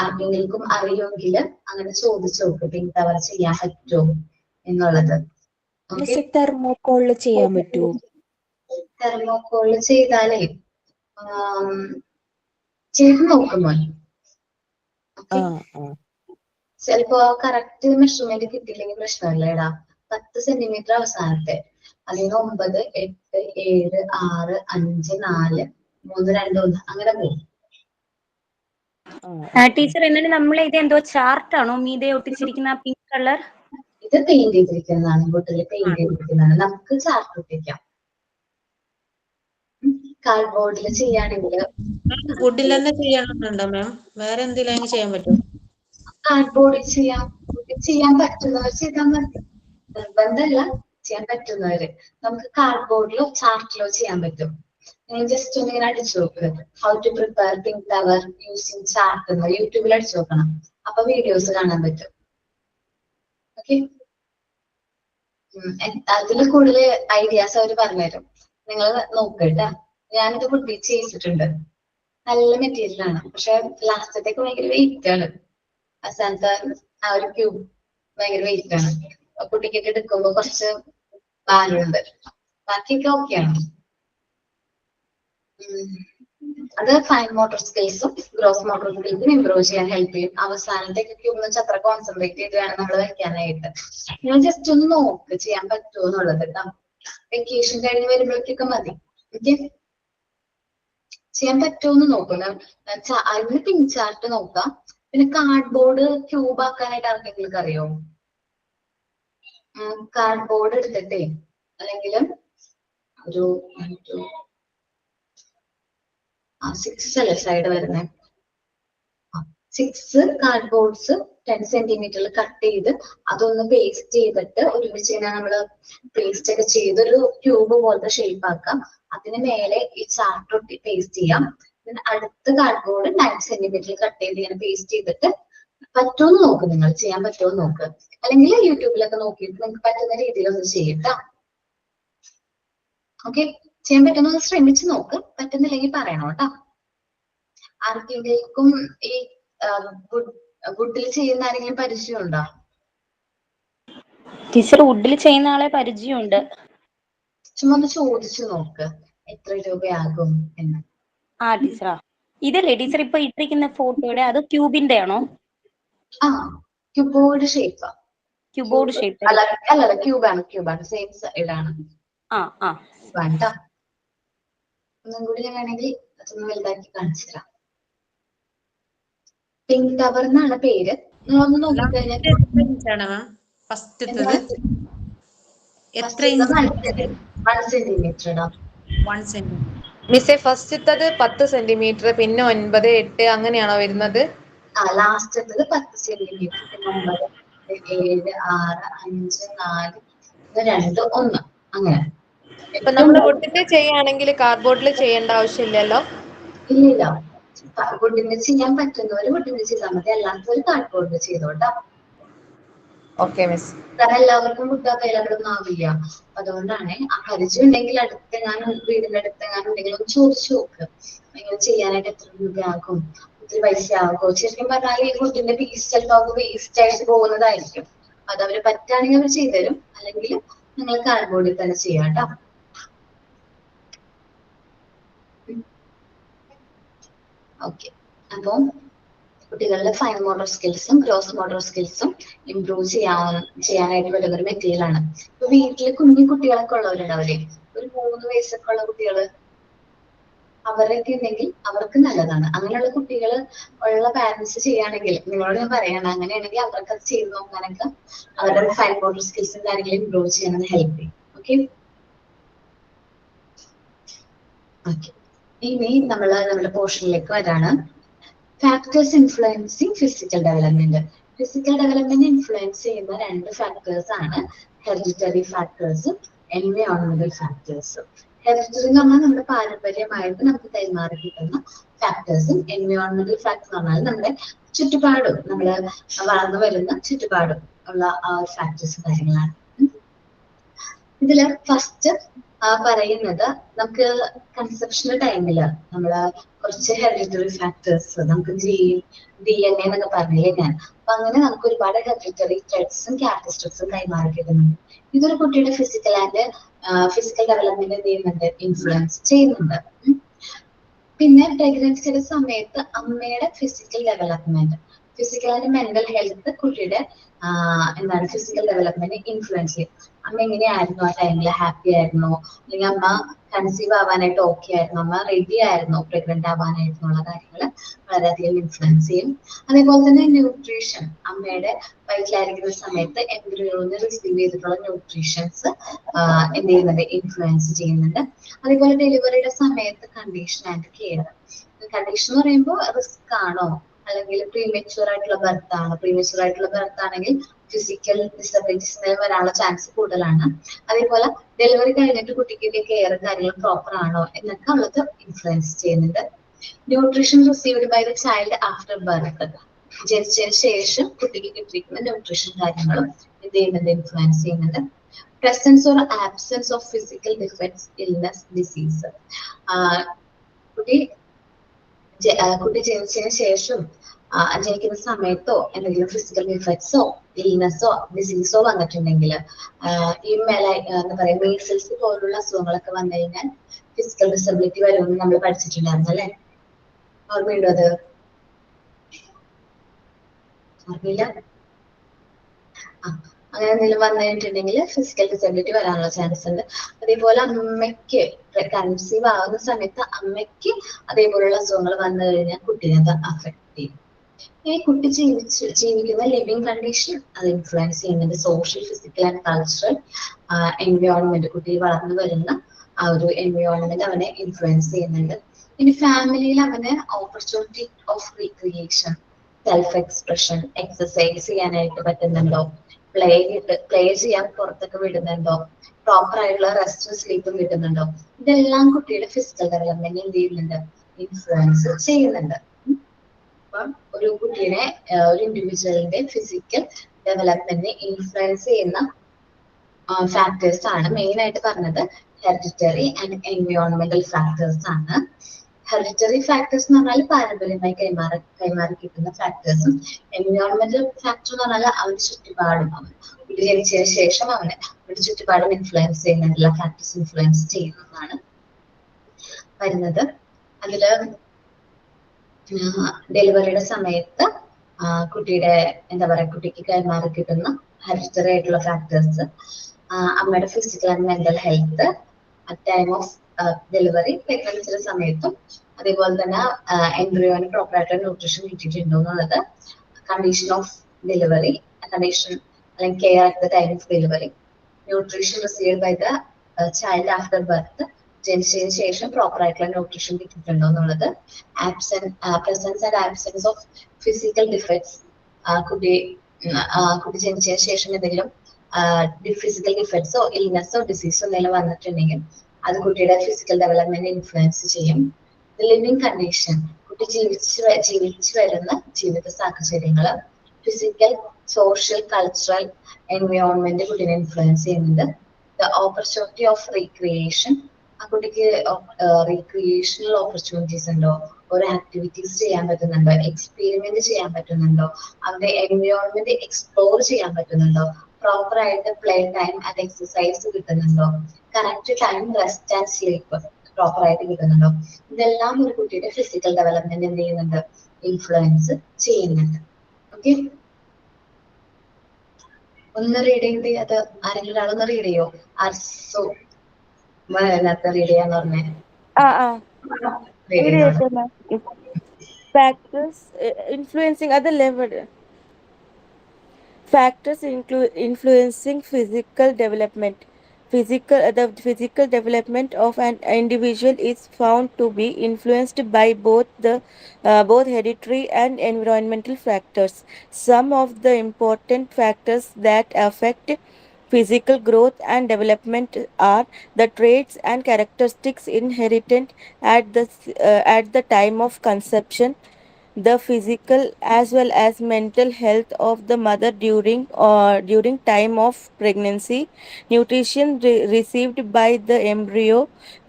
ആർക്കെങ്കിലും അറിയുമെങ്കിൽ അങ്ങനെ ചോദിച്ചു നോക്ക് പിങ്ക് ടവർ ചെയ്യാൻ പറ്റുമോ എന്നുള്ളത്. തെർമോക്കോളിൽ ചെയ്യാൻ പറ്റുമോ? തെർമോക്കോളിൽ ചെയ്താലേ ചെയ്ത് നോക്കുമോ? ചിലപ്പോ കറക്റ്റ് മെഷർമെന്റ് കിട്ടിയില്ലെങ്കിൽ പ്രശ്നമില്ലേടാ. 10 സെന്റിമീറ്റർ അവസാനത്തെ, അതിന് 9 8 7 6 5 4 3 2 1 അങ്ങനെ പോകും. ടീച്ചർ, എന്നിട്ട് നമ്മൾ ഇത് എന്തോ ചാർട്ടാണോ മീതെ ഒട്ടിച്ചിരിക്കുന്ന പിങ്ക് കളർ? ഇത് പെയിന്റ് ചെയ്തിരിക്കുന്നതാണ്. ബോട്ടിൽ പെയിന്റ് ചെയ്തിരിക്കുന്നതാണ്. നമുക്ക് ചാർട്ട് ഒട്ടിക്കാം. കാർഡ്ബോർഡിൽ ചെയ്യുകയാണെങ്കിൽ വുഡിൽ തന്നെ ചെയ്യണമെന്നുണ്ടോ മാം? വേറെ എന്തെങ്കിലും ചെയ്യാൻ പറ്റുമോ? കാർഡ്ബോർഡിൽ ചെയ്യാൻ പറ്റുന്നവർ ചെയ്താൽ മതി. നിർബന്ധമല്ല, ചെയ്യാൻ പറ്റുന്നവര്. നമുക്ക് കാർഡ്ബോർഡിലോ ചാർട്ടിലോ ചെയ്യാൻ പറ്റും. ജസ്റ്റ് ഒന്ന് ഇങ്ങനെ അടിച്ചു നോക്ക്. How to prepare pink tower using chart എന്ന് യൂട്യൂബിൽ അടിച്ചു നോക്കണം. അപ്പൊ വീഡിയോസ് കാണാൻ പറ്റും. ഓക്കെ, അതിൽ കൂടുതൽ ഐഡിയാസ് അവർ പറഞ്ഞുതരും. നിങ്ങൾ നോക്കട്ടാ. ഞാനിത് വുഡിൽ ചെയ്തിട്ടുണ്ട്. നല്ല മെറ്റീരിയൽ ആണ്. പക്ഷെ ലാസ്റ്റത്തേക്ക് ഭയങ്കര വെയിറ്റ് ആണ്. അവസാനത്തെ ആ ഒരു ക്യൂബ് ഭയങ്കര വെയിറ്റ് ആണ്. കുട്ടിക്കൊക്കെ എടുക്കുമ്പോ കുറച്ച് ഭാരമുണ്ട്. ബാക്കിയൊക്കെ ഓക്കെയാണ്. അത് ഫൈൻ മോട്ടോർ സ്കിൽസും ഗ്രോസ് മോട്ടോർ സ്കിൽസും ഇംപ്രൂവ് ചെയ്യാൻ ഹെൽപ്പ് ചെയ്യും. അവസാനത്തേക്ക് ക്യൂബ് വെച്ച് അത്ര കോൺസെൻട്രേറ്റ് ചെയ്ത് വേണം നമ്മൾ വയ്ക്കാനായിട്ട്. നിങ്ങൾ ജസ്റ്റ് ഒന്ന് നോക്ക് ചെയ്യാൻ പറ്റുമോ എന്നുള്ളത് കേട്ടോ. വെക്കേഷൻ കഴിഞ്ഞ് വരുമ്പോഴേക്കൊക്കെ മതി. ഓക്കെ, ചെയ്യാൻ പറ്റുമോന്ന് നോക്കുക. അതിന് പിങ്ക് ചാർട്ട് നോക്കാം. പിന്നെ കാർഡ്ബോർഡ് ക്യൂബ് ആക്കാനായിട്ട് ആർക്കെങ്കിലും അറിയോ? കാർഡ്ബോർഡ് എടുത്തിട്ടേ അല്ലെങ്കിൽ ഒരു 6 അല്ലേ സൈഡ് വരുന്നത്. 6 കാർഡ്ബോർഡ്സ് 10 സെന്റിമീറ്ററിൽ കട്ട് ചെയ്ത് അതൊന്ന് പേസ്റ്റ് ചെയ്തിട്ട് ഒരുമിച്ച് നമ്മള് പേസ്റ്റ് ഒക്കെ ചെയ്തൊരു ക്യൂബ് പോലത്തെ ഷേപ്പ് ആക്കാം. അതിന് മേലെ ഈ ചാർട്ട് ഒട്ടി പേസ്റ്റ് ചെയ്യാം. പിന്നെ അടുത്ത കാർഡ്ബോർഡ് 9 സെന്റിമീറ്ററിൽ കട്ട് ചെയ്ത് ഇങ്ങനെ പേസ്റ്റ് ചെയ്തിട്ട് പറ്റുമെന്ന് നോക്ക്. നിങ്ങൾ ചെയ്യാൻ പറ്റുമോ നോക്ക്. അല്ലെങ്കിൽ യൂട്യൂബിലൊക്കെ നോക്കിയിട്ട് നിങ്ങൾക്ക് പറ്റുന്ന രീതിയിൽ ഒന്ന് ചെയ്യട്ടോ. ഓക്കെ, ചെയ്യാൻ പറ്റുന്ന ശ്രമിച്ചു നോക്ക്. പറ്റുന്നില്ലെങ്കിൽ പറയണം കേട്ടോ. ആർക്കെങ്കിലും ഈ വുഡിൽ ചെയ്യുന്ന ആരെങ്കിലും പരിചയമുണ്ടോ? ടീച്ചർ, വുഡിൽ ചെയ്യുന്ന ആളെ പരിചയമുണ്ട്. ചുമ്മാ ഒന്ന് ചോദിച്ചു നോക്ക് എത്ര രൂപയാകും എന്ന്. ടീച്ചറാ, ഇതല്ലേ ടീച്ചർ ഇപ്പൊ ഇട്ടിരിക്കുന്ന ഫോട്ടോയുടെ, അത് ക്യൂബിന്റെ ആണോ? ക്യൂബോർഡ് ഷേപ്പ്. ക്യൂബോർഡ് ഷേപ്പ് അല്ല, ക്യൂബാണ്. സെയിം സൈഡാണ്. ഒന്നും കൂടി ഞാൻ വേണമെങ്കിൽ അതൊന്ന് വലുതാക്കി കാണിച്ചു തരാം. പിങ്ക് ടവർ എന്നാണ് പേര്. നിങ്ങളൊന്ന് നോക്കിക്കഴിഞ്ഞാൽ മിസ്സേ ഫസ്റ്റത്തത് 10 സെന്റിമീറ്റർ, പിന്നെ 9, 8 അങ്ങനെയാണോ വരുന്നത്? ലാസ്റ്റത്തത് 10 സെന്റിമീറ്റർ, പിന്നെ 9, 7, 6, 5, 4, 2, 1 അങ്ങനെ. ഇപ്പൊ നമ്മൾ വുഡിന്റെ ചെയ്യുകയാണെങ്കിൽ കാർഡ്ബോർഡിൽ ചെയ്യേണ്ട ആവശ്യമില്ലല്ലോ? ഇല്ലില്ല, വുഡിന്റെ ചെയ്യാൻ പറ്റുന്നവര് വുഡിന്റെ ചെയ്താൽ മതി, അല്ലാത്തവര് കാർഡ്ബോർഡിൽ ചെയ്തോട്ടാ. Okay miss. കാരണം എല്ലാവർക്കും വുഡ് അവൈലബിൾ ഒന്നും ആവില്ല. അതുകൊണ്ടാണ് ആ പരിചയം ഉണ്ടെങ്കിൽ വീടിന്റെ അടുത്ത് ഉണ്ടെങ്കിൽ ഒന്ന് ചോദിച്ചു നോക്ക്, ഇങ്ങനെ ചെയ്യാനായിട്ട് എത്ര രൂപയാകും, ഒത്തിരി പൈസ ആകുമോ. ശരിക്കും പറഞ്ഞാൽ ഈ വുഡിന്റെ പീസ് ചിലപ്പോൾ വേസ്റ്റ് ആയിട്ട് പോകുന്നതായിരിക്കും. അത് അവര് പറ്റുകയാണെങ്കിൽ അവർ ചെയ്തുതരും, അല്ലെങ്കിൽ നിങ്ങൾ കാർഡ്ബോർഡിൽ തന്നെ ചെയ്യാം കേട്ടോ. ഓക്കെ, അപ്പോൾ കുട്ടികളുടെ ഫൈൻ മോട്ടോർ സ്കിൽസും ഗ്രോസ് മോട്ടോർ സ്കിൽസും ഇംപ്രൂവ് ചെയ്യാനായിട്ട് പറ്റുന്ന ഒരു മെറ്റീരിയൽ ആണ്. ഇപ്പൊ വീട്ടില് കുഞ്ഞു കുട്ടികളൊക്കെ ഉള്ളവരുണ്ടാവില്ലേ, ഒരു 3 വയസ്സൊക്കെ ഉള്ള കുട്ടികള്, അവരൊക്കെ ഉണ്ടെങ്കിൽ അവർക്ക് നല്ലതാണ്. അങ്ങനെയുള്ള കുട്ടികൾ ഉള്ള പാരന്റ്സ് ചെയ്യുകയാണെങ്കിൽ നിങ്ങളോട് ഞാൻ പറയണം, അങ്ങനെയാണെങ്കിൽ അവർക്ക് അത് ചെയ്ത് നോക്കാനൊക്കെ അവരുടെ ഫൈൻ മോട്ടോർ സ്കിൽസും കാര്യങ്ങളും ഇംപ്രൂവ് ചെയ്യാൻ ഹെൽപ്പ് ചെയ്യും. ഓക്കെ ഓക്കെ, ഇനി നമ്മുടെ പോർഷനിലേക്ക് വരാണ്. Factors influencing physical development. Physical development influence ചെയ്യുന്ന 2 ഫാക്ടേഴ്സ് ആണ് ഹെറിഡിറ്ററി ഫാക്ടേഴ്സും എൻവയോൺമെന്റൽ ഫാക്ടേഴ്സും. ഹെറിഡിറ്ററി എന്ന് പറഞ്ഞാൽ നമ്മുടെ പാരമ്പര്യമായിട്ട് നമുക്ക് കൈമാറി കിട്ടുന്ന ഫാക്ടേഴ്സും, എൻവയോൺമെന്റൽ ഫാക്ടർ എന്ന് പറഞ്ഞാൽ നമ്മുടെ ചുറ്റുപാടും, നമ്മൾ വളർന്നു വരുന്ന ചുറ്റുപാടും ഉള്ള ഫാക്ടേഴ്സും കാര്യങ്ങളാണ്. ഇതില് ഫസ്റ്റ് പറയുന്നത്, നമുക്ക് കൺസെപ്ഷണൽ ടൈമില് നമ്മള് കുറച്ച് ഹെറിഡിറ്ററി ഫാക്ടേഴ്സ്, നമുക്ക് DNA എന്നൊക്കെ പറഞ്ഞില്ലേ ഞാൻ, അപ്പൊ അങ്ങനെ നമുക്ക് ഒരുപാട് ഹെറിഡിറ്ററി ട്രെഡ്സും ക്യാരക്ടറിസ്റ്റിക്സും കൈമാറി കിട്ടുന്നുണ്ട്. ഇതൊരു കുട്ടിയുടെ ഫിസിക്കൽ ഡെവലപ്മെന്റ് എന്ത് ചെയ്യുന്നുണ്ട്, ഇൻഫ്ലുവൻസ് ചെയ്യുന്നുണ്ട്. പിന്നെ പ്രഗ്നൻസിയുടെ സമയത്ത് അമ്മയുടെ physical development, physical and mental health കുട്ടിയുടെ ഫിസിക്കൽ ഡെവലപ്മെന്റ് ഇൻഫ്ലുവൻസ് ചെയ്യും. അമ്മ എങ്ങനെയായിരുന്നു ആ ടൈമിൽ, ഹാപ്പി ആയിരുന്നോ, അല്ലെങ്കിൽ അമ്മ കൺസീവ് ആവാനായിട്ട് ഓക്കെ ആയിരുന്നു, അമ്മ റെഡി ആയിരുന്നോ പ്രഗ്നന്റ് ആവാനായിരുന്നു ഉള്ള കാര്യങ്ങൾ വളരെയധികം ഇൻഫ്ലുവൻസ് ചെയ്യും. അതേപോലെ തന്നെ ന്യൂട്രീഷൻ, അമ്മയുടെ വയറ്റിലായിരിക്കുന്ന സമയത്ത് എംബ്രിയോന്ന് റിസീവ് ചെയ്തിട്ടുള്ള ന്യൂട്രീഷൻസ് എന്ത് ചെയ്യുന്നുണ്ട്, ഇൻഫ്ലുവൻസ് ചെയ്യുന്നുണ്ട്. അതേപോലെ ഡെലിവറിയുടെ സമയത്ത് കണ്ടീഷൻ ആൻഡ് കെയർ. കണ്ടീഷൻ എന്ന് പറയുമ്പോൾ റിസ്ക് ആണോ, അല്ലെങ്കിൽ പ്രീമെച്യൂർ ആയിട്ടുള്ള ബർത്ത് ആണോ. പ്രീമെച്യൂർ ആയിട്ടുള്ള ബർത്ത് ആണെങ്കിൽ ഫിസിക്കൽ ഡിസബിലിറ്റീസ് വരാനുള്ള ചാൻസ് കൂടുതലാണ്. അതേപോലെ ഡെലിവറി കഴിഞ്ഞിട്ട് കുട്ടിക്ക് കെയർ കാര്യങ്ങൾ പ്രോപ്പർ ആണോ എന്നൊക്കെ ഉള്ളത് ഇൻഫ്ലുവൻസ് ചെയ്യുന്നുണ്ട്. Nutrition received by the child after birth, ജനിച്ചതിന് ശേഷം കുട്ടിക്ക് കിട്ടിയിരിക്കുന്ന ന്യൂട്രീഷൻ കാര്യങ്ങളും എന്ത് ചെയ്യുന്നുണ്ട്, ഇൻഫ്ലുവൻസ് ചെയ്യുന്നുണ്ട്. Presence or absence of physical defects, illness, disease. കുട്ടി ജനിച്ചതിന് ശേഷം ജനിക്കുന്ന സമയത്തോ എന്തെങ്കിലും ഫിസിക്കൽ ഡിഫക്ട്സോ ഇൽനെസ്സോ ഡിസീസോ വന്നിട്ടുണ്ടെങ്കിൽ, ഈ എന്താ പറയാ മീസിൽസ് പോലുള്ള അസുഖങ്ങളൊക്കെ വന്നു കഴിഞ്ഞാൽ ഫിസിക്കൽ ഡിസബിലിറ്റി വരുമെന്ന് നമ്മൾ പഠിച്ചിട്ടുണ്ടായിരുന്നു അല്ലെ? ഓർമ്മയുണ്ടോ അത്? ഓർമ്മയില്ല? അങ്ങനെ എന്തെങ്കിലും വന്നു കഴിഞ്ഞിട്ടുണ്ടെങ്കിൽ ഫിസിക്കൽ ഡിസബിലിറ്റി വരാനുള്ള ചാൻസ് ഉണ്ട്. അതേപോലെ അമ്മയ്ക്ക് കൺസീവ് ആവുന്ന സമയത്ത് അമ്മയ്ക്ക് അതേപോലുള്ള അസുഖങ്ങൾ വന്നു കഴിഞ്ഞാൽ കുട്ടീനെ അത് അഫക്ട് ചെയ്യും. ഈ കുട്ടി ജീവിക്കുന്ന ലിവിങ് കണ്ടീഷൻ അത് ഇൻഫ്ലുവൻസ് ചെയ്യുന്നുണ്ട്. Social, physical and cultural environment, കുട്ടി വളർന്നു വരുന്ന ആ ഒരു എൻവയോൺമെന്റ് അവനെ ഇൻഫ്ലുവൻസ് ചെയ്യുന്നുണ്ട്. ഇനി ഫാമിലിയിൽ അവന് opportunity of recreation, self expression, exercise ചെയ്യാനായിട്ട് പറ്റുന്നുണ്ടോ, പ്ലേ ചെയ്യാൻ പുറത്തൊക്കെ വിടുന്നുണ്ടോ, പ്രോപ്പർ ആയിട്ടുള്ള റെസ്റ്റും സ്ലീപ്പും കിട്ടുന്നുണ്ടോ, ഇതെല്ലാം കുട്ടിയുടെ ഫിസിക്കൽ ഡെവലപ്മെന്റ് എന്ത് ചെയ്യുന്നുണ്ട്, ഇൻഫ്ലുവൻസ് ചെയ്യുന്നുണ്ട്. അപ്പം ഒരു കുട്ടീനെ, ഒരു ഇൻഡിവിജ്വലിന്റെ ഫിസിക്കൽ ഡെവലപ്മെന്റിനെ ഇൻഫ്ലുവൻസ് ചെയ്യുന്ന ഫാക്ടേഴ്സ് ആണ് മെയിൻ ആയിട്ട് പറഞ്ഞത് ഹെറിഡിറ്ററി ആൻഡ് എൻവയോൺമെന്റൽ ഫാക്ടേഴ്സ് ആണ്. ഹെറിഡിറ്ററി ഫാക്ടേഴ്സ് എന്ന് പറഞ്ഞാൽ പാരമ്പര്യമായി കൈമാറി കിട്ടുന്ന ഫാക്ടേഴ്സും, എൻവയോൺമെന്റൽ ഫാക്ടർ എന്ന് പറഞ്ഞാൽ അവന്റെ ചുറ്റുപാടും, കുട്ടി ജനിച്ചതിന് ശേഷം അവരുടെ ചുറ്റുപാടും ഇൻഫ്ലുവൻസ് ചെയ്യുന്നുണ്ടല്ല ഫാക്ടേഴ്സ് ഇൻഫ്ലുവൻസ് ചെയ്യുന്നതാണ് വരുന്നത്. അതില് ഡെലിവറിയുടെ സമയത്ത് കുട്ടിയുടെ എന്താ പറയാ കുട്ടിക്ക് കൈമാറി കിട്ടുന്ന ഹെറിഡിറ്ററി ആയിട്ടുള്ള ഫാക്ടേഴ്സ്, അമ്മയുടെ physical and mental health, time of delivery പ്രഗ്നൻസിയുടെ സമയത്തും അതേപോലെ തന്നെ എംബ്രിയോന് പ്രോപ്പർ ആയിട്ട് ന്യൂട്രീഷൻ കിട്ടിയിട്ടുണ്ടോ എന്നുള്ളത്, കണ്ടീഷൻ ഓഫ് ഡെലിവറി, കണ്ടീഷൻ അല്ലെങ്കിൽ care at the time of delivery, nutrition received by the child after birth, ജനിച്ചതിന് ശേഷം പ്രോപ്പർ ആയിട്ടുള്ള ന്യൂട്രീഷൻ കിട്ടിയിട്ടുണ്ടോ എന്നുള്ളത്, presence and absence of physical defects, കുട്ടി ജനിച്ചതിന് ശേഷം എന്തെങ്കിലും ഫിസിക്കൽ ഡിഫക്ട്സോ ഇൽനെസ്സോ ഡിസീസോ എന്തെങ്കിലും വന്നിട്ടുണ്ടെങ്കിൽ അത് കുട്ടിയുടെ ഫിസിക്കൽ ഡെവലപ്മെന്റ് ഇൻഫ്ലുവൻസ് ചെയ്യും. ലിവിങ് കണ്ടീഷൻ, കുട്ടി ജീവിച്ചു വരുന്ന ജീവിത സാഹചര്യങ്ങള്, ഫിസിക്കൽ, സോഷ്യൽ, കൾച്ചറൽ എൻവയോൺമെന്റ് കുട്ടീനെ ഇൻഫ്ലുവൻസ് ചെയ്യുന്നുണ്ട്. ദ ഓപ്പർച്യൂണിറ്റി ഓഫ് റീക്രിയേഷൻ, ആ കുട്ടിക്ക് റീക്രിയേഷണൽ ഓപ്പർച്യൂണിറ്റീസ് ഉണ്ടോ, ഓരോ ആക്ടിവിറ്റീസ് ചെയ്യാൻ പറ്റുന്നുണ്ടോ, എക്സ്പെരിമെന്റ് ചെയ്യാൻ പറ്റുന്നുണ്ടോ, അവരുടെ എൻവയോൺമെന്റ് എക്സ്പ്ലോർ ചെയ്യാൻ പറ്റുന്നുണ്ടോ, പ്രോപ്പർ ആയിട്ട് പ്ലേ ടൈം ആൻഡ് എക്സസൈസ് കിട്ടുന്നുണ്ടോ, correct time rest and sleep proper ആയിട്ട് കിട്ടുന്നുണ്ടോ, ഇതെല്ലാം ഒരു കുട്ടിയുടെ ഫിസിക്കൽ ഡെവലപ്മെന്റ് എന്ത് ചെയ്യുന്നുണ്ട്, ഇൻഫ്ലുവൻസ് ചെയ്യുന്നുണ്ട്. ഓക്കെ, ഒന്ന് റീഡ് ചെയ്ത് അത് ആരെങ്കിലും ഒരാളൊന്ന് റീഡ് ചെയ്യോ? അർസോ നേരത്തെ റീഡ് ചെയ്യാന്ന് പറഞ്ഞേ. ഫാക്ടേഴ്സ് ഇൻഫ്ലുവൻസിങ് അത് level factors influencing physical development. The physical development of an individual is found to be influenced by both hereditary and environmental factors. Some of the important factors that affect physical growth and development are the traits and characteristics inherited at the time of conception, the physical as well as mental health of the mother during time of pregnancy, nutrition received by the embryo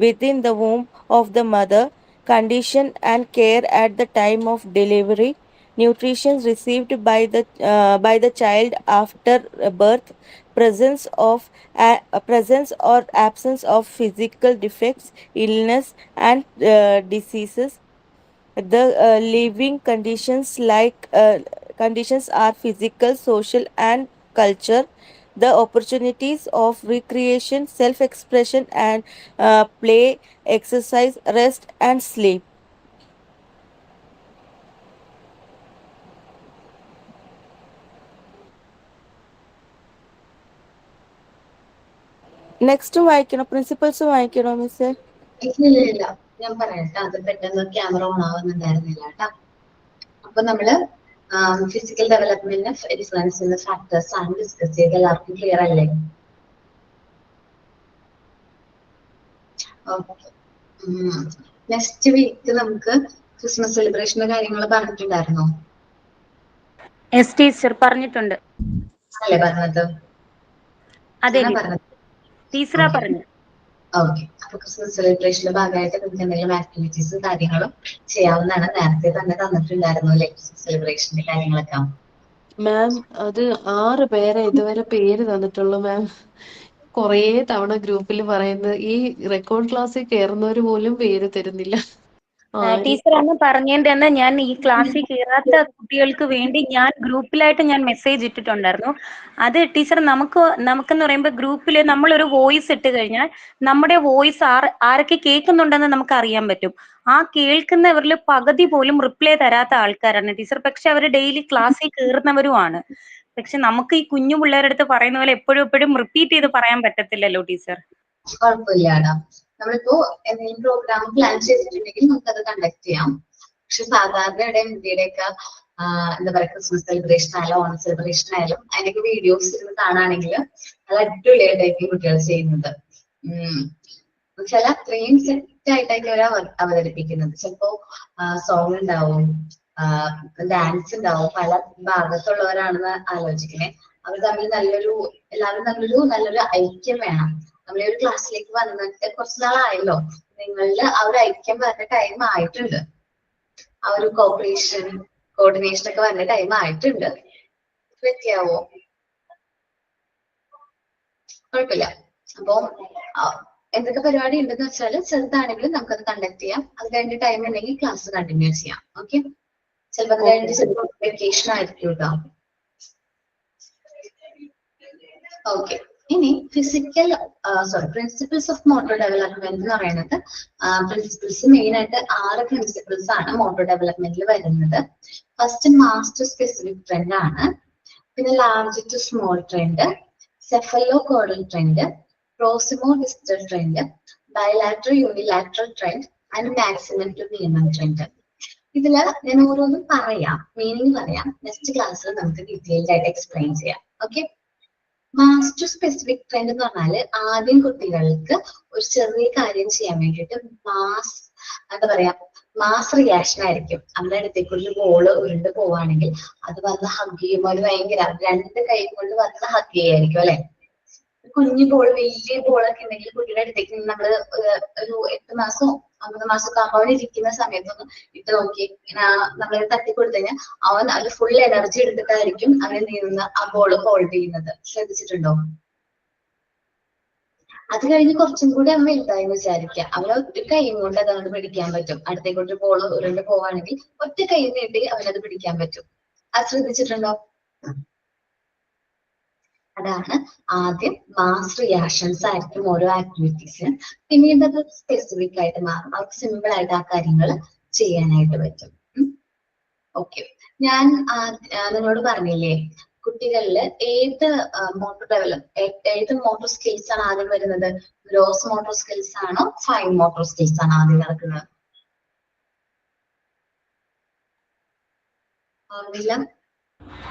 within the womb of the mother, condition and care at the time of delivery, nutrition received by the child after birth, presence or absence of physical defects, illness and diseases. The living conditions conditions are physical, social and culture. The opportunities of recreation, self-expression and play, exercise, rest and sleep. Next വായിക്കണോ? Principles വായിക്കണോ മിസ്സേ? ഇല്ല, ഞാൻ പറയട്ടെ. അത് പെട്ടെന്ന് camera on ആവുന്നുണ്ടായിരുന്നില്ല കേട്ടോ. അപ്പൊ നമ്മള് ഫിസിക്കൽ ഡെവലപ്മെന്റ് ഇൻഫ്ലുവൻസ് ചെയ്യുന്ന ഫാക്ടേഴ്സ് ആണ് ഡിസ്കസ് ചെയ്ത്. എല്ലാവർക്കും ക്ലിയർ അല്ലേ? ഓക്കെ, നെക്സ്റ്റ് വീക്ക് നമുക്ക് ക്രിസ്മസ് സെലിബ്രേഷന്റെ കാര്യങ്ങൾ പറഞ്ഞിട്ടുണ്ടായിരുന്നോ? യെസ് ടീച്ചർ, പറഞ്ഞിട്ടുണ്ട്. അല്ലേ പറഞ്ഞത്? അതെ ടീച്ചറാ പറഞ്ഞു. ഓക്കെ, അപ്പൊ ക്രിസ്മസ് സെലിബ്രേഷന്റെ ഭാഗമായിട്ട് നിങ്ങൾക്ക് എന്തെങ്കിലും ആക്ടിവിറ്റീസും കാര്യങ്ങളും ചെയ്യാവുന്നതാണ്. നേരത്തെ തന്നെ തന്നിട്ടുണ്ടായിരുന്നു അല്ലെ ക്രിസ്മസ് സെലിബ്രേഷന്റെ കാര്യങ്ങളൊക്കെ? മാം, അത് 6 പേരെ ഇതുവരെ പേര് തന്നിട്ടുള്ളൂ മാം. കൊറേ തവണ ഗ്രൂപ്പിൽ പറയുന്നത് ഈ റെക്കോർഡ് ക്ലാസ്സിൽ കയറുന്നവര് പോലും പേര് തരുന്നില്ല. ടീച്ചർ അന്ന് പറഞ്ഞതിന്റെ ഞാൻ ഈ ക്ലാസ്സിൽ കയറാത്ത കുട്ടികൾക്ക് വേണ്ടി ഞാൻ ഗ്രൂപ്പിലായിട്ട് ഞാൻ മെസ്സേജ് ഇട്ടിട്ടുണ്ടായിരുന്നു. അത് ടീച്ചർ നമുക്കെന്ന് പറയുമ്പോൾ ഗ്രൂപ്പിൽ നമ്മളൊരു വോയിസ് ഇട്ട് കഴിഞ്ഞാൽ നമ്മുടെ വോയിസ് ആരൊക്കെ കേൾക്കുന്നുണ്ടെന്ന് നമുക്ക് അറിയാൻ പറ്റും. ആ കേൾക്കുന്നവരിൽ പകുതി പോലും റിപ്ലൈ തരാത്ത ആൾക്കാരാണ് ടീച്ചർ. പക്ഷെ അവർ ഡെയിലി ക്ലാസ്സിൽ കയറുന്നവരുമാണ്. പക്ഷെ നമുക്ക് ഈ കുഞ്ഞു പിള്ളേരുടെ അടുത്ത് പറയുന്ന പോലെ എപ്പോഴും റിപ്പീറ്റ് ചെയ്ത് പറയാൻ പറ്റത്തില്ലല്ലോ ടീച്ചർ. കുഴപ്പമില്ലാടാ, നമ്മളിപ്പോ എന്തെങ്കിലും പ്രോഗ്രാം പ്ലാൻ ചെയ്തിട്ടുണ്ടെങ്കിൽ നമുക്കത് കണ്ടക്ട് ചെയ്യാം. പക്ഷെ സാധാരണ ഇന്ത്യയുടെയൊക്കെ എന്താ പറയാ, ക്രിസ്മസ് സെലിബ്രേഷൻ ആയാലും ഓണം സെലിബ്രേഷൻ ആയാലും അതിന്റെയൊക്കെ വീഡിയോസ് ഇരുന്ന് കാണുകയാണെങ്കിൽ അത് അടിപൊളിയായിട്ടായിരിക്കും കുട്ടികൾ ചെയ്യുന്നത്. ചില അത്രയും സെറ്റ് ആയിട്ടായിരിക്കും അവർ അവതരിപ്പിക്കുന്നത്. ചിലപ്പോ സോങ് ഉണ്ടാവും, ഡാൻസ് ഉണ്ടാവും. പല ഭാഗത്തുള്ളവരാണെന്ന് ആലോചിക്കണേ. അവർ തമ്മിൽ എല്ലാവരും തമ്മിലൊരു നല്ലൊരു ഐക്യം വേണം. നമ്മളെ ഒരു ക്ലാസ്സിലേക്ക് വന്നിട്ട് കുറച്ച് നാളായല്ലോ, നിങ്ങളിൽ ആ ഒരു ഐക്യം വരുന്ന ടൈം ആയിട്ടുണ്ട്. ആ ഒരു കോർഡിനേഷൻ ഒക്കെ വരുന്ന ടൈം ആയിട്ടുണ്ട്. പറ്റിയാവോ? കുഴപ്പമില്ല. അപ്പൊ എന്തൊക്കെ പരിപാടി ഉണ്ടെന്ന് വെച്ചാൽ ചെറുതാണെങ്കിലും നമുക്കത് കണ്ടക്ട് ചെയ്യാം. അത് കഴിഞ്ഞ ടൈം ഉണ്ടെങ്കിൽ ക്ലാസ് കണ്ടിന്യൂ ചെയ്യാം. ഓക്കെ, ചിലപ്പോൾ അത് കഴിഞ്ഞ് ചിലപ്പോൾ വെക്കേഷൻ ആയിരിക്കും കേട്ടോ. ഓക്കെ, ഇനി പ്രിൻസിപ്പിൾസ് ഓഫ് മോട്ടോർ ഡെവലപ്മെന്റ് എന്ന് പറയുന്നത് പ്രിൻസിപ്പിൾസ് മെയിൻ ആയിട്ട് 6 പ്രിൻസിപ്പിൾസ് ആണ് മോട്ടോർ ഡെവലപ്മെന്റിൽ വരുന്നത്. ഫസ്റ്റ് മാസ്റ്റർ സ്പെസിഫിക് ട്രെൻഡ് ആണ്, പിന്നെ large to small trend, cephalocaudal trend, proximodistal trend, bilateral unilateral trend and maximum to minimum trend. ഇതില് ഞാൻ ഓരോന്നും പറയാം, മീനിങ് പറയാം. നെക്സ്റ്റ് ക്ലാസ്സിൽ നമുക്ക് ഡീറ്റെയിൽഡ് ആയിട്ട് എക്സ്പ്ലെയിൻ ചെയ്യാം. ഓക്കെ, മാസ്റ്റർ സ്പെസിഫിക് ട്രെൻഡ് എന്ന് പറഞ്ഞാല് ആദ്യം കുട്ടികൾക്ക് ഒരു ചെറിയ കാര്യം ചെയ്യാൻ വേണ്ടിയിട്ട് മാസ് റിയാക്ഷൻ ആയിരിക്കും. നമ്മുടെ അടുത്തേക്കുള്ള ബോള് ഉരുണ്ട് പോവാണെങ്കിൽ അത് വന്ന് ഹഗ് ചെയ്യുമ്പോൾ അത് ഭയങ്കര 2 കൈ കൊണ്ട് വന്ന് ഹഗ് ചെയ്യായിരിക്കും അല്ലെ. കുഞ്ഞു ബോൾ വലിയ ബോളൊക്കെ ഉണ്ടെങ്കിൽ കുട്ടിയുടെ അടുത്തേക്ക് നമ്മള് ഒരു 8 മാസമോ 9 മാസമൊക്കെ ആകുമ്പോൾ ഇരിക്കുന്ന സമയത്തൊന്ന് ഇട്ട് നോക്കി നമ്മൾ തട്ടിക്കൊടുത്തു കഴിഞ്ഞാൽ അവൻ അത് ഫുൾ എനർജി എടുത്തിട്ടായിരിക്കും അങ്ങനെ നീങ്ങുന്ന ആ ബോൾ ഹോൾഡ് ചെയ്യുന്നത്. ശ്രദ്ധിച്ചിട്ടുണ്ടോ? അത് കഴിഞ്ഞ് കുറച്ചും കൂടി അവൻ വലുതായി വിചാരിക്കുക, അവന് ഒറ്റ കൈ കൊണ്ട് അതുകൊണ്ട് പിടിക്കാൻ പറ്റും. അടുത്തേക്കൊരു ബോൾ ഉരുണ്ട് പോവാണെങ്കിൽ ഒറ്റ കൈ നീട്ടി അവനത് പിടിക്കാൻ പറ്റും. അത് ശ്രദ്ധിച്ചിട്ടുണ്ടോ? അതാണ് ആദ്യം മാസ് റിയാക്ഷൻസ് ആയിരിക്കും ഓരോ ആക്ടിവിറ്റീസിന്. പിന്നീട് അത് സ്പെസിഫിക് ആയിട്ട് മാറും. അവർക്ക് സിമ്പിൾ ആയിട്ട് ആ കാര്യങ്ങൾ ചെയ്യാനായിട്ട് പറ്റും. ഓക്കെ, ഞാൻ നിങ്ങളോട് പറഞ്ഞില്ലേ കുട്ടികളില് ഏത് മോട്ടോർ സ്കിൽസ് ആണ് ആദ്യം വരുന്നത്? ഗ്രോസ് മോട്ടോർ സ്കിൽസ് ആണോ ഫൈൻ മോട്ടോർ സ്കിൽസ് ആണോ ആദ്യം നടക്കുന്നത്? ഓർമ്മയില്ല?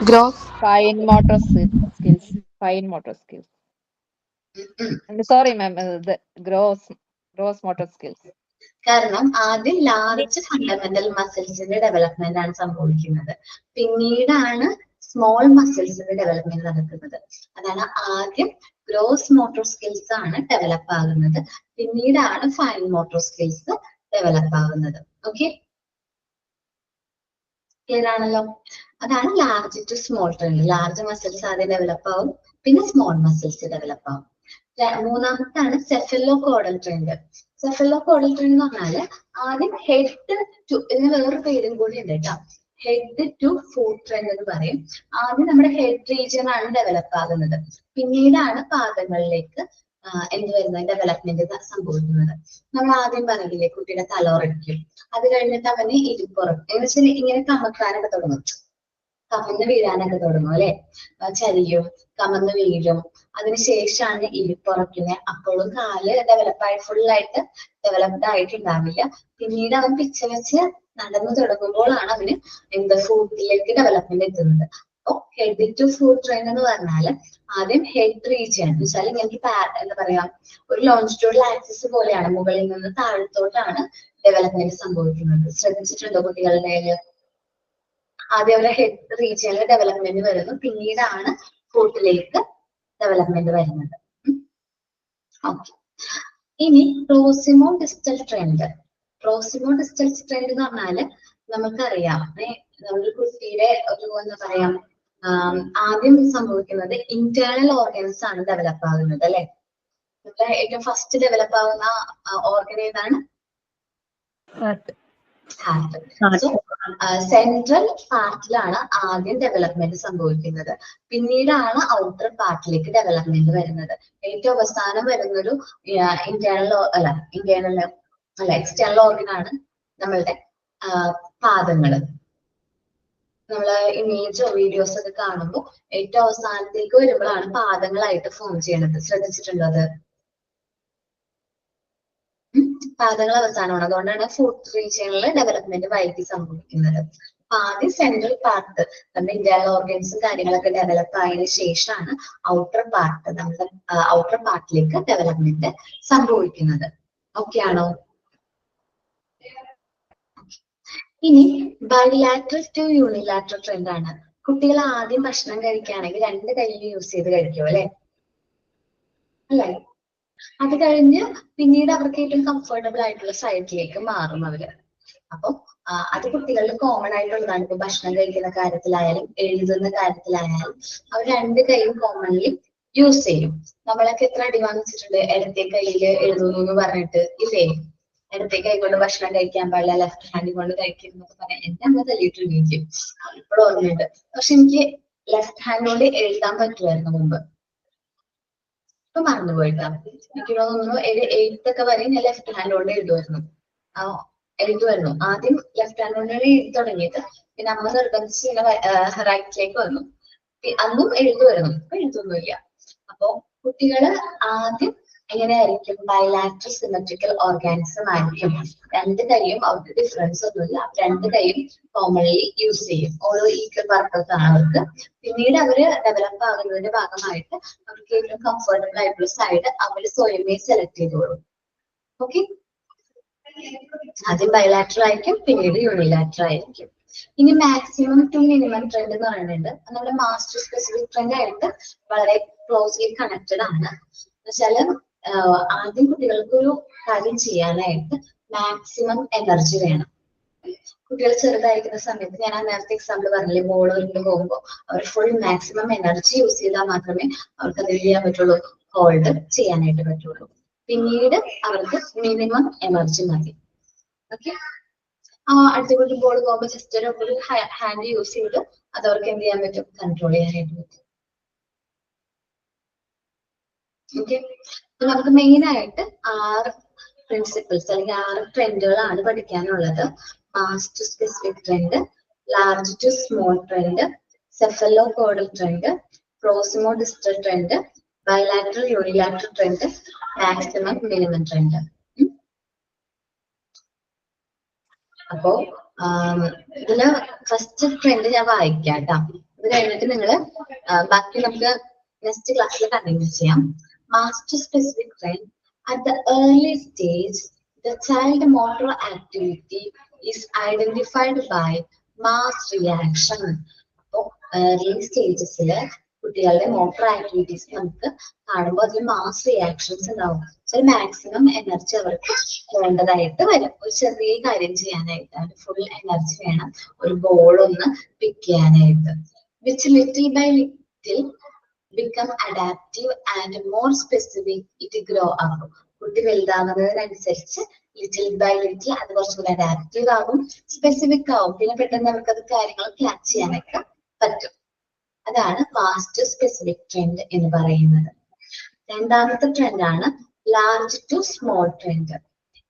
Gross fine motor skills. Fine motor skills. Sorry ma'am, gross motor skills. കാരണം ആദ്യം ലാർജ് ഫണ്ടമെന്റൽ മസിൽസിന്റെ ഡെവലപ്മെന്റ് ആണ് സംഭവിക്കുന്നത്, പിന്നീടാണ് സ്മോൾ മസിൽസിന്റെ ഡെവലപ്മെന്റ് നടക്കുന്നത്. അതാണ് ആദ്യം ഗ്രോസ് മോട്ടോർ സ്കിൽസ് ആണ് ഡെവലപ്പ് ആകുന്നത്, പിന്നീടാണ് ഫൈൻ മോട്ടോർ സ്കിൽസ് ഡെവലപ്പ് ആകുന്നത്. ഓക്കെ, ക്ലിയർ ആണല്ലോ? അതാണ് large to small trend. Large muscles ആദ്യം ഡെവലപ്പ് ആവും, പിന്നെ സ്മോൾ മസിൽസ് ഡെവലപ്പ് ആവും. മൂന്നാമത്താണ് cephalocaudal trend. Cephalocaudal trend എന്ന് പറഞ്ഞാല് ആദ്യം ഹെഡ് ടു, ഇതിന് വേറൊരു പേരും കൂടി ഉണ്ട് കേട്ടോ, ഹെഡ് ടു ഫുട്ട് ട്രെൻഡ് എന്ന് പറയും. ആദ്യം നമ്മുടെ ഹെഡ് റീജിയൻ ആണ് ഡെവലപ്പ് ആകുന്നത്, പിന്നീടാണ് പാദങ്ങളിലേക്ക് എന്ത് വരുന്നത് ഡെവലപ്മെന്റ് സംഭവിക്കുന്നത്. നമ്മൾ ആദ്യം പറഞ്ഞില്ലേ കുട്ടിയുടെ തല ഉറയ്ക്കും, അത് കഴിഞ്ഞിട്ട് അവന് ഇരിപ്പുറം എന്ന് വെച്ചാൽ ഇങ്ങനെ കമക്കാനൊക്കെ തുടങ്ങും, കമന്ന് വീഴാനൊക്കെ തുടങ്ങും അല്ലെ, ചരിയും കമന്ന് വീഴും. അതിനുശേഷമാണ് ഇരിപ്പുറക്കുന്നത്. അപ്പോഴും കാല് ഫുള്ളായിട്ട് ഡെവലപ്ഡ് ആയിട്ടുണ്ടാവില്ല. പിന്നീട് അവൻ പിച്ച വെച്ച് നടന്നു തുടങ്ങുമ്പോഴാണ് അവന് ഫുട്ടിലേക്ക് ഡെവലപ്മെന്റ് എത്തുന്നത്. അപ്പൊ ഹെഡ് ടു ഫുട്ട് ട്രെയിൻ എന്ന് പറഞ്ഞാല് ആദ്യം ഹെഡ് റീജിയൻ എന്ന് വെച്ചാൽ ഇങ്ങനെ എന്താ പറയാ ഒരു ലോഞ്ചിറ്റ്യൂഡൽ ആക്സിസ് പോലെയാണ്, മുകളിൽ നിന്ന് താഴത്തോട്ടാണ് ഡെവലപ്മെന്റ് സംഭവിക്കുന്നത്. ശ്രദ്ധിച്ചിട്ടുണ്ടോ കുട്ടികളുടെ? ആദ്യം അവരുടെ ഹെഡ് റീജിയനിൽ ഡെവലപ്മെന്റ് വരുന്നു, പിന്നീടാണ് ഫുട്ടിലേക്ക് ഡെവലപ്മെന്റ് വരുന്നത്. ഓക്കെ, ഇനി പ്രോസിമോ distal trend. Proximodistal trend എന്ന് പറഞ്ഞാല് നമുക്കറിയാം നമ്മുടെ കുട്ടിയുടെ ഒരു എന്താ പറയാ ആദ്യം സംഭവിക്കുന്നത് ഇന്റേണൽ ഓർഗൻസ് ആണ് ഡെവലപ്പ് ആകുന്നത് അല്ലെ. നമ്മുടെ ഏറ്റവും ഫസ്റ്റ് ഡെവലപ്പ് ആവുന്ന ഓർഗൻ ഏതാണ്? ഹാർട്ട്. സോ സെൻട്രൽ പാർട്ടിലാണ് ആദ്യം ഡെവലപ്മെന്റ് സംഭവിക്കുന്നത്, പിന്നീടാണ് ഔട്ടർ പാർട്ടിലേക്ക് ഡെവലപ്മെന്റ് വരുന്നത്. ഏറ്റവും അവസാനം വരുന്നൊരു എക്സ്റ്റേണൽ ഓർഗൻ ആണ് നമ്മളുടെ പാദങ്ങള്. നമ്മള് ഇമേജോ വീഡിയോസ് ഒക്കെ കാണുമ്പോൾ ഏറ്റവും അവസാനത്തേക്ക് വരുമ്പോഴാണ് പാദങ്ങളായിട്ട് ഫോം ചെയ്യണത്. ശ്രദ്ധിച്ചിട്ടുണ്ടോ അത്? പാദങ്ങൾ അവസാനമാണ്, അതുകൊണ്ടാണ് ഫുട്ട് റീജിയനിൽ ഡെവലപ്മെന്റ് വൈകി സംഭവിക്കുന്നത്. അപ്പൊ ആദ്യം സെൻട്രൽ പാർട്ട് നമ്മുടെ ഇന്റേണൽ ഓർഗൻസും കാര്യങ്ങളൊക്കെ ഡെവലപ്പ് ആയതിനു ശേഷമാണ് ഔട്ടർ പാർട്ട് നമ്മുടെ ഔട്ടർ പാർട്ടിലേക്ക് ഡെവലപ്മെന്റ് സംഭവിക്കുന്നത്. ഓക്കെ ആണോ? ഇനി ബൈലാറ്ററൽ ടു യൂണിലാറ്ററൽ ട്രെൻഡ് ആണ്. കുട്ടികൾ ആദ്യം ഭക്ഷണം കഴിക്കുകയാണെങ്കിൽ 2 കൈ യൂസ് ചെയ്ത് കഴിക്കും അല്ലെ. അത് കഴിഞ്ഞ് പിന്നീട് അവർക്ക് ഏറ്റവും കംഫർട്ടബിൾ ആയിട്ടുള്ള സൈഡിലേക്ക് മാറും അവര്. അപ്പൊ അത് കുട്ടികളിൽ കോമൺ ആയിട്ടുള്ളതാണ്. ഇപ്പൊ ഭക്ഷണം കഴിക്കുന്ന കാര്യത്തിലായാലും എഴുതുന്ന കാര്യത്തിലായാലും അവർ 2 കൈയും കോമൺലി യൂസ് ചെയ്യും. നമ്മളൊക്കെ എത്ര അടി വാങ്ങിച്ചിട്ടുണ്ട് ഇടത്തെ കയ്യിൽ എഴുതുന്നു എന്ന് പറഞ്ഞിട്ട് ഇല്ലേ? ഇടത്തെ കൈ കൊണ്ട് ഭക്ഷണം കഴിക്കാൻ പാടില്ല, ലെഫ്റ്റ് ഹാൻഡ് കൊണ്ട് കഴിക്കുന്നൊക്കെ പറയാം. എന്റെ അമ്മ തല്ലിയിട്ടിരിക്കും, ഇപ്പോഴും ഓർമ്മയുണ്ട്. പക്ഷെ എനിക്ക് ലെഫ്റ്റ് ഹാൻഡ് കൊണ്ട് എഴുതാൻ പറ്റുമായിരുന്നു മുമ്പ്. ഇപ്പൊ മറന്നുപോയിട്ടാ. എനിക്ക് തോന്നുന്നു ഒരു 8th ഒക്കെ വരെ ഞാൻ ലെഫ്റ്റ് ഹാൻഡ് കൊണ്ട് എഴുതുമായിരുന്നു. ആദ്യം ലെഫ്റ്റ് ഹാൻഡ് കൊണ്ടാണ് എഴുതി തുടങ്ങിയത്. പിന്നെ അമ്മ നിർബന്ധിച്ച് ഇങ്ങനെ റൈറ്റിലേക്ക് വന്നു. അന്നും എഴുതുമായിരുന്നു, ഇപ്പൊ എഴുതൊന്നുമില്ല. അപ്പൊ കുട്ടികള് ആദ്യം എങ്ങനെയായിരിക്കും? ബൈലാറ്ററൽ സിമെട്രിക്കൽ ഓർഗാനിസം ആയിരിക്കും. രണ്ട് കൈയും അവർക്ക് ഡിഫറൻസ് ഒന്നുമില്ല, രണ്ട് കൈയും കോമൺലി യൂസ് ചെയ്യും. ഓരോ ഈക്വൽ പർപ്പസ് ആണ് അവർക്ക്. പിന്നീട് അവര് ഡെവലപ്പ് ആകുന്നതിന്റെ ഭാഗമായിട്ട് അവർക്ക് ഏറ്റവും കംഫർട്ടബിൾ ആയിട്ടുള്ള സൈഡ് അവർ സ്വയമേ സെലക്ട് ചെയ്തോളും. ഓക്കെ, ആദ്യം ബൈലാറ്ററൽ ആയിരിക്കും, പിന്നീട് യൂണിലാറ്ററൽ ആയിരിക്കും. ഇനി മാക്സിമം ടു മിനിമം ട്രെൻഡ് എന്ന് പറയുന്നുണ്ട്. നമ്മുടെ മാസ്റ്റർ സ്പെസിഫിക് ട്രെൻഡ് ആയിട്ട് വളരെ ക്ലോസ്ലി കണക്റ്റഡ് ആണ്. എന്നുവെച്ചാല് ആദ്യം കുട്ടികൾക്ക് ഒരു കാര്യം ചെയ്യാനായിട്ട് മാക്സിമം എനർജി വേണം. കുട്ടികൾ ചെറുതായിരിക്കുന്ന സമയത്ത് ഞാൻ ആ നേരത്തെ എക്സാമ്പിൾ പറഞ്ഞില്ലേ, ബോൾ കൊണ്ട് പോകുമ്പോൾ അവർ ഫുൾ മാക്സിമം എനർജി യൂസ് ചെയ്താൽ മാത്രമേ അവർക്ക് അത് ചെയ്യാൻ പറ്റുള്ളൂ, ഹോൾഡ് ചെയ്യാനായിട്ട് പറ്റുള്ളൂ. പിന്നീട് അവർക്ക് മിനിമം എനർജി മതി. ഓക്കെ, അടുത്ത കുട്ടി ബോൾ പോകുമ്പോൾ ജസ്റ്റ് ഒരു ഹാൻഡ് യൂസ് ചെയ്ത് അത് അവർക്ക് എന്ത് ചെയ്യാൻ പറ്റും? കൺട്രോൾ ചെയ്യാനായിട്ട് പറ്റും. ഓക്കെ, നമുക്ക് മെയിൻ ആയിട്ട് 6 പ്രിൻസിപ്പിൾസ് അല്ലെങ്കിൽ 6 ട്രെൻഡുകളാണ് പഠിക്കാനുള്ളത്. Mass to specific trend, large to small trend, cephalocaudal trend, proximodistal trend, bilateral unilateral trend, maximum minimum trend. അപ്പോ ഇതില് ഫസ്റ്റ് ട്രെൻഡ് ഞാൻ വായിക്കാം കേട്ടോ. ഇത് കഴിഞ്ഞിട്ട് നിങ്ങള് ബാക്കി നമുക്ക് നെക്സ്റ്റ് ക്ലാസ്സിൽ കണ്ടിന്യൂ ചെയ്യാം. Master specific trend. At the early stage, the child motor activity is identified by mass reaction. അപ്പോൾ early stagesല് കുട്ടികളുടെ മോട്ടോർ ആക്ടിവിറ്റീസ് നമുക്ക് കാണുമ്പോൾ അതിൽ മാസ് റിയാക്ഷൻസ് ഉണ്ടാവും. മാക്സിമം എനർജി അവർക്ക് വേണ്ടതായിട്ട് വരും. ഒരു ചെറിയ കാര്യം ചെയ്യാനായിട്ട് ഫുൾ എനർജി വേണം, ഒരു ബോൾ ഒന്ന് പിക്ക് ചെയ്യാനായിട്ട്. Which little by little become adaptive and more specific it grow up. കുട്ടി വലുതാകുന്നതിനനുസരിച്ച് ലിറ്റിൽ ബൈ ലിറ്റിൽ അത് കുറച്ചുകൂടി അഡാപ്റ്റീവ് ആകും, സ്പെസിഫിക് ആവും. പിന്നെ പെട്ടെന്ന് അവർക്കത് കാര്യങ്ങൾ ക്യാച്ച് ചെയ്യാനൊക്കെ പറ്റും. അതാണ് ഫാസ്റ്റ് സ്പെസിഫിക് ട്രെൻഡ് എന്ന് പറയുന്നത്. രണ്ടാമത്തെ ട്രെൻഡാണ് large to small trend.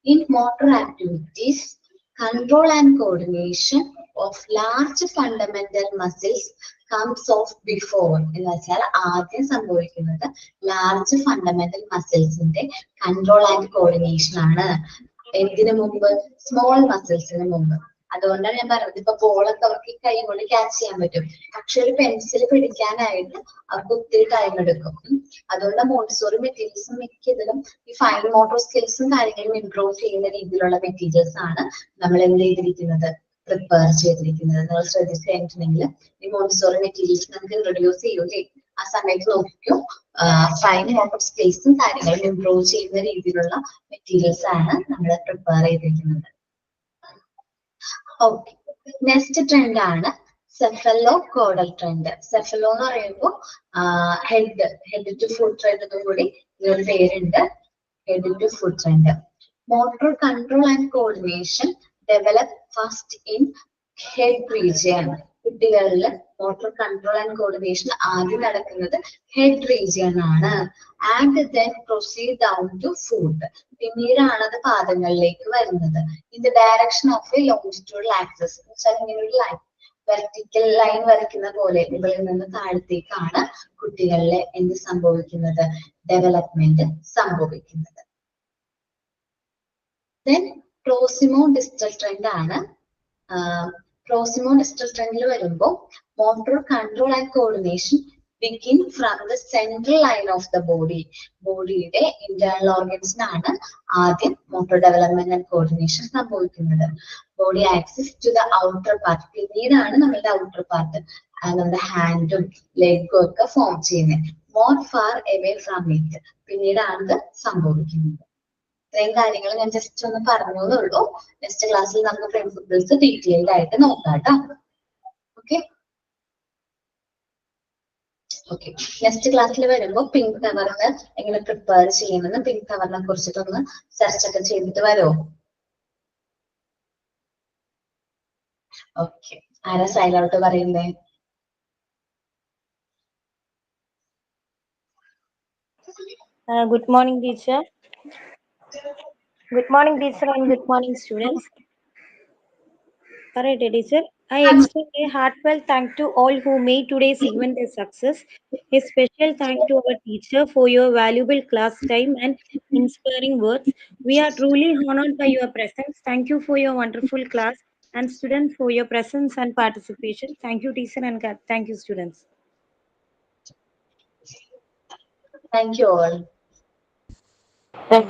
In motor activities, control and coordination of large fundamental muscles comes off before. എന്ന് വെച്ചാൽ ആദ്യം സംഭവിക്കുന്നത് ലാർജ് ഫണ്ടമെന്റൽ മസിൽസിന്റെ കൺട്രോൾ ആൻഡ് കോർഡിനേഷൻ ആണ്. എന്തിനു മുമ്പ്? സ്മോൾ മസിൽസിന് മുമ്പ്. അതുകൊണ്ടാണ് ഞാൻ പറഞ്ഞത് ഇപ്പൊ ബോളൊക്കെ അവർക്ക് കൈ കൊണ്ട് ക്യാച്ച് ചെയ്യാൻ പറ്റും, പക്ഷെ ഒരു പെൻസിൽ പിടിക്കാനായിട്ട് അവർക്ക് ഒത്തിരി ടൈം എടുക്കും. അതുകൊണ്ട് മോണ്ടിസോറി മെറ്റീരിയൽസും മിക്കതിലും ഈ ഫൈൻ മോട്ടോർ സ്കിൽസും കാര്യങ്ങളും ഇംപ്രൂവ് ചെയ്യുന്ന രീതിയിലുള്ള മെറ്റീരിയൽസ് ആണ് നമ്മൾ എന്ത് ചെയ്തിരിക്കുന്നത്? പ്രിപ്പയർ ചെയ്തിരിക്കുന്നത്. നിങ്ങൾ ശ്രദ്ധിച്ചു കഴിഞ്ഞിട്ടുണ്ടെങ്കിൽ ഈ മോണ്ടിസോറി മെറ്റീരിയൽസ് നമുക്ക് ഇൻട്രൊഡ്യൂസ് ചെയ്യൂലേ, ആ സമയത്ത് നോക്കിക്കും ഫൈൻ മോട്ടോർ സ്കിൽസും കാര്യങ്ങളും ഇംപ്രൂവ് ചെയ്യുന്ന രീതിയിലുള്ള മെറ്റീരിയൽസ് ആണ് നമ്മൾ പ്രിപ്പയർ ചെയ്തിരിക്കുന്നത്. ഓക്കെ, നെക്സ്റ്റ് ട്രെൻഡ് ആണ് സെഫലോ കോഡൽ ട്രെൻഡ്. സെഫലോ എന്ന് പറയുമ്പോൾ ഹെഡ് ടു ഫുഡ് ട്രെൻഡ് എന്നും കൂടി ഇതിനൊരു പേരുണ്ട്. Head to foot trend. Motor control and coordination develop first in head region. കുട്ടികളിൽ മോട്ടോർ കൺട്രോൾ ആൻഡ് കോർഡിനേഷൻ ആദ്യം നടക്കുന്നത് ഹെഡ് റീജിയൻ ആണ്. And then proceed down to foot. പിന്നീടാണ് അത് പാദങ്ങളിലേക്ക് വരുന്നത്. In the direction of a longitudinal axis. എന്ന് വെച്ചാൽ ഇങ്ങനെ ഒരു ലൈൻ, വെർട്ടിക്കൽ ലൈൻ വരയ്ക്കുന്ന പോലെ മുകളിൽ നിന്ന് താഴത്തേക്കാണ് കുട്ടികളിൽ എന്ത് സംഭവിക്കുന്നത്? ഡെവലപ്മെന്റ് സംഭവിക്കുന്നത്. ദെൻ പ്രോസിമോ ഡിസ്റ്റൽ ട്രെൻഡ് ആണ്. പ്രോസിമോ ഡിസ്റ്റൽ ട്രെൻഡിൽ വരുമ്പോൾ motor control and coordination begin from the central line of the body. ബോഡിയുടെ ഇന്റേണൽ ഓർഗൻസിനാണ് ആദ്യം മോട്ടോർ ഡെവലപ്മെന്റ് ആൻഡ് കോർഡിനേഷൻ സംഭവിക്കുന്നത്. Body axis to the outer part. പിന്നീടാണ് നമ്മളുടെ ഔട്ടർ പാർട്ട്, നമ്മുടെ ഹാൻഡും ലെഗും ഒക്കെ ഫോം ചെയ്യുന്നത്. More far away from it. പിന്നീടാണ് ഇത് സംഭവിക്കുന്നത്. ഇത്രയും കാര്യങ്ങൾ ഞാൻ ജസ്റ്റ് ഒന്ന് പറഞ്ഞതേ ഉള്ളൂ. നെക്സ്റ്റ് ക്ലാസ്സിൽ നമുക്ക് പ്രിൻസിപ്പിൾസ് ഡീറ്റെയിൽഡ് ആയിട്ട് നോക്കാം കേട്ടോ. ഓക്കെ ഓക്കെ, നെക്സ്റ്റ് ക്ലാസ്സിൽ വരുമ്പോൾ പിങ്ക് കവറിന് എങ്ങനെ പ്രിപ്പയർ ചെയ്യണമെന്ന്, പിങ്ക് കവറിനെ കുറിച്ചിട്ടൊന്ന് സെർച്ച് ഒക്കെ ചെയ്തിട്ട് വരുമോ? ഓക്കെ, ആരാ സൈലൗട്ട് പറയുന്നേ? Good morning, teacher. Good morning, teacher, and good morning, students. Alright, teacher. I extend a heartfelt thank to all who made today's event a success. A special thank to our teacher for your valuable class time and inspiring words. We are truly honored by your presence. Thank you for your wonderful class, and students for your presence and participation. Thank you, teacher, and thank you, students. Thank you all. Thank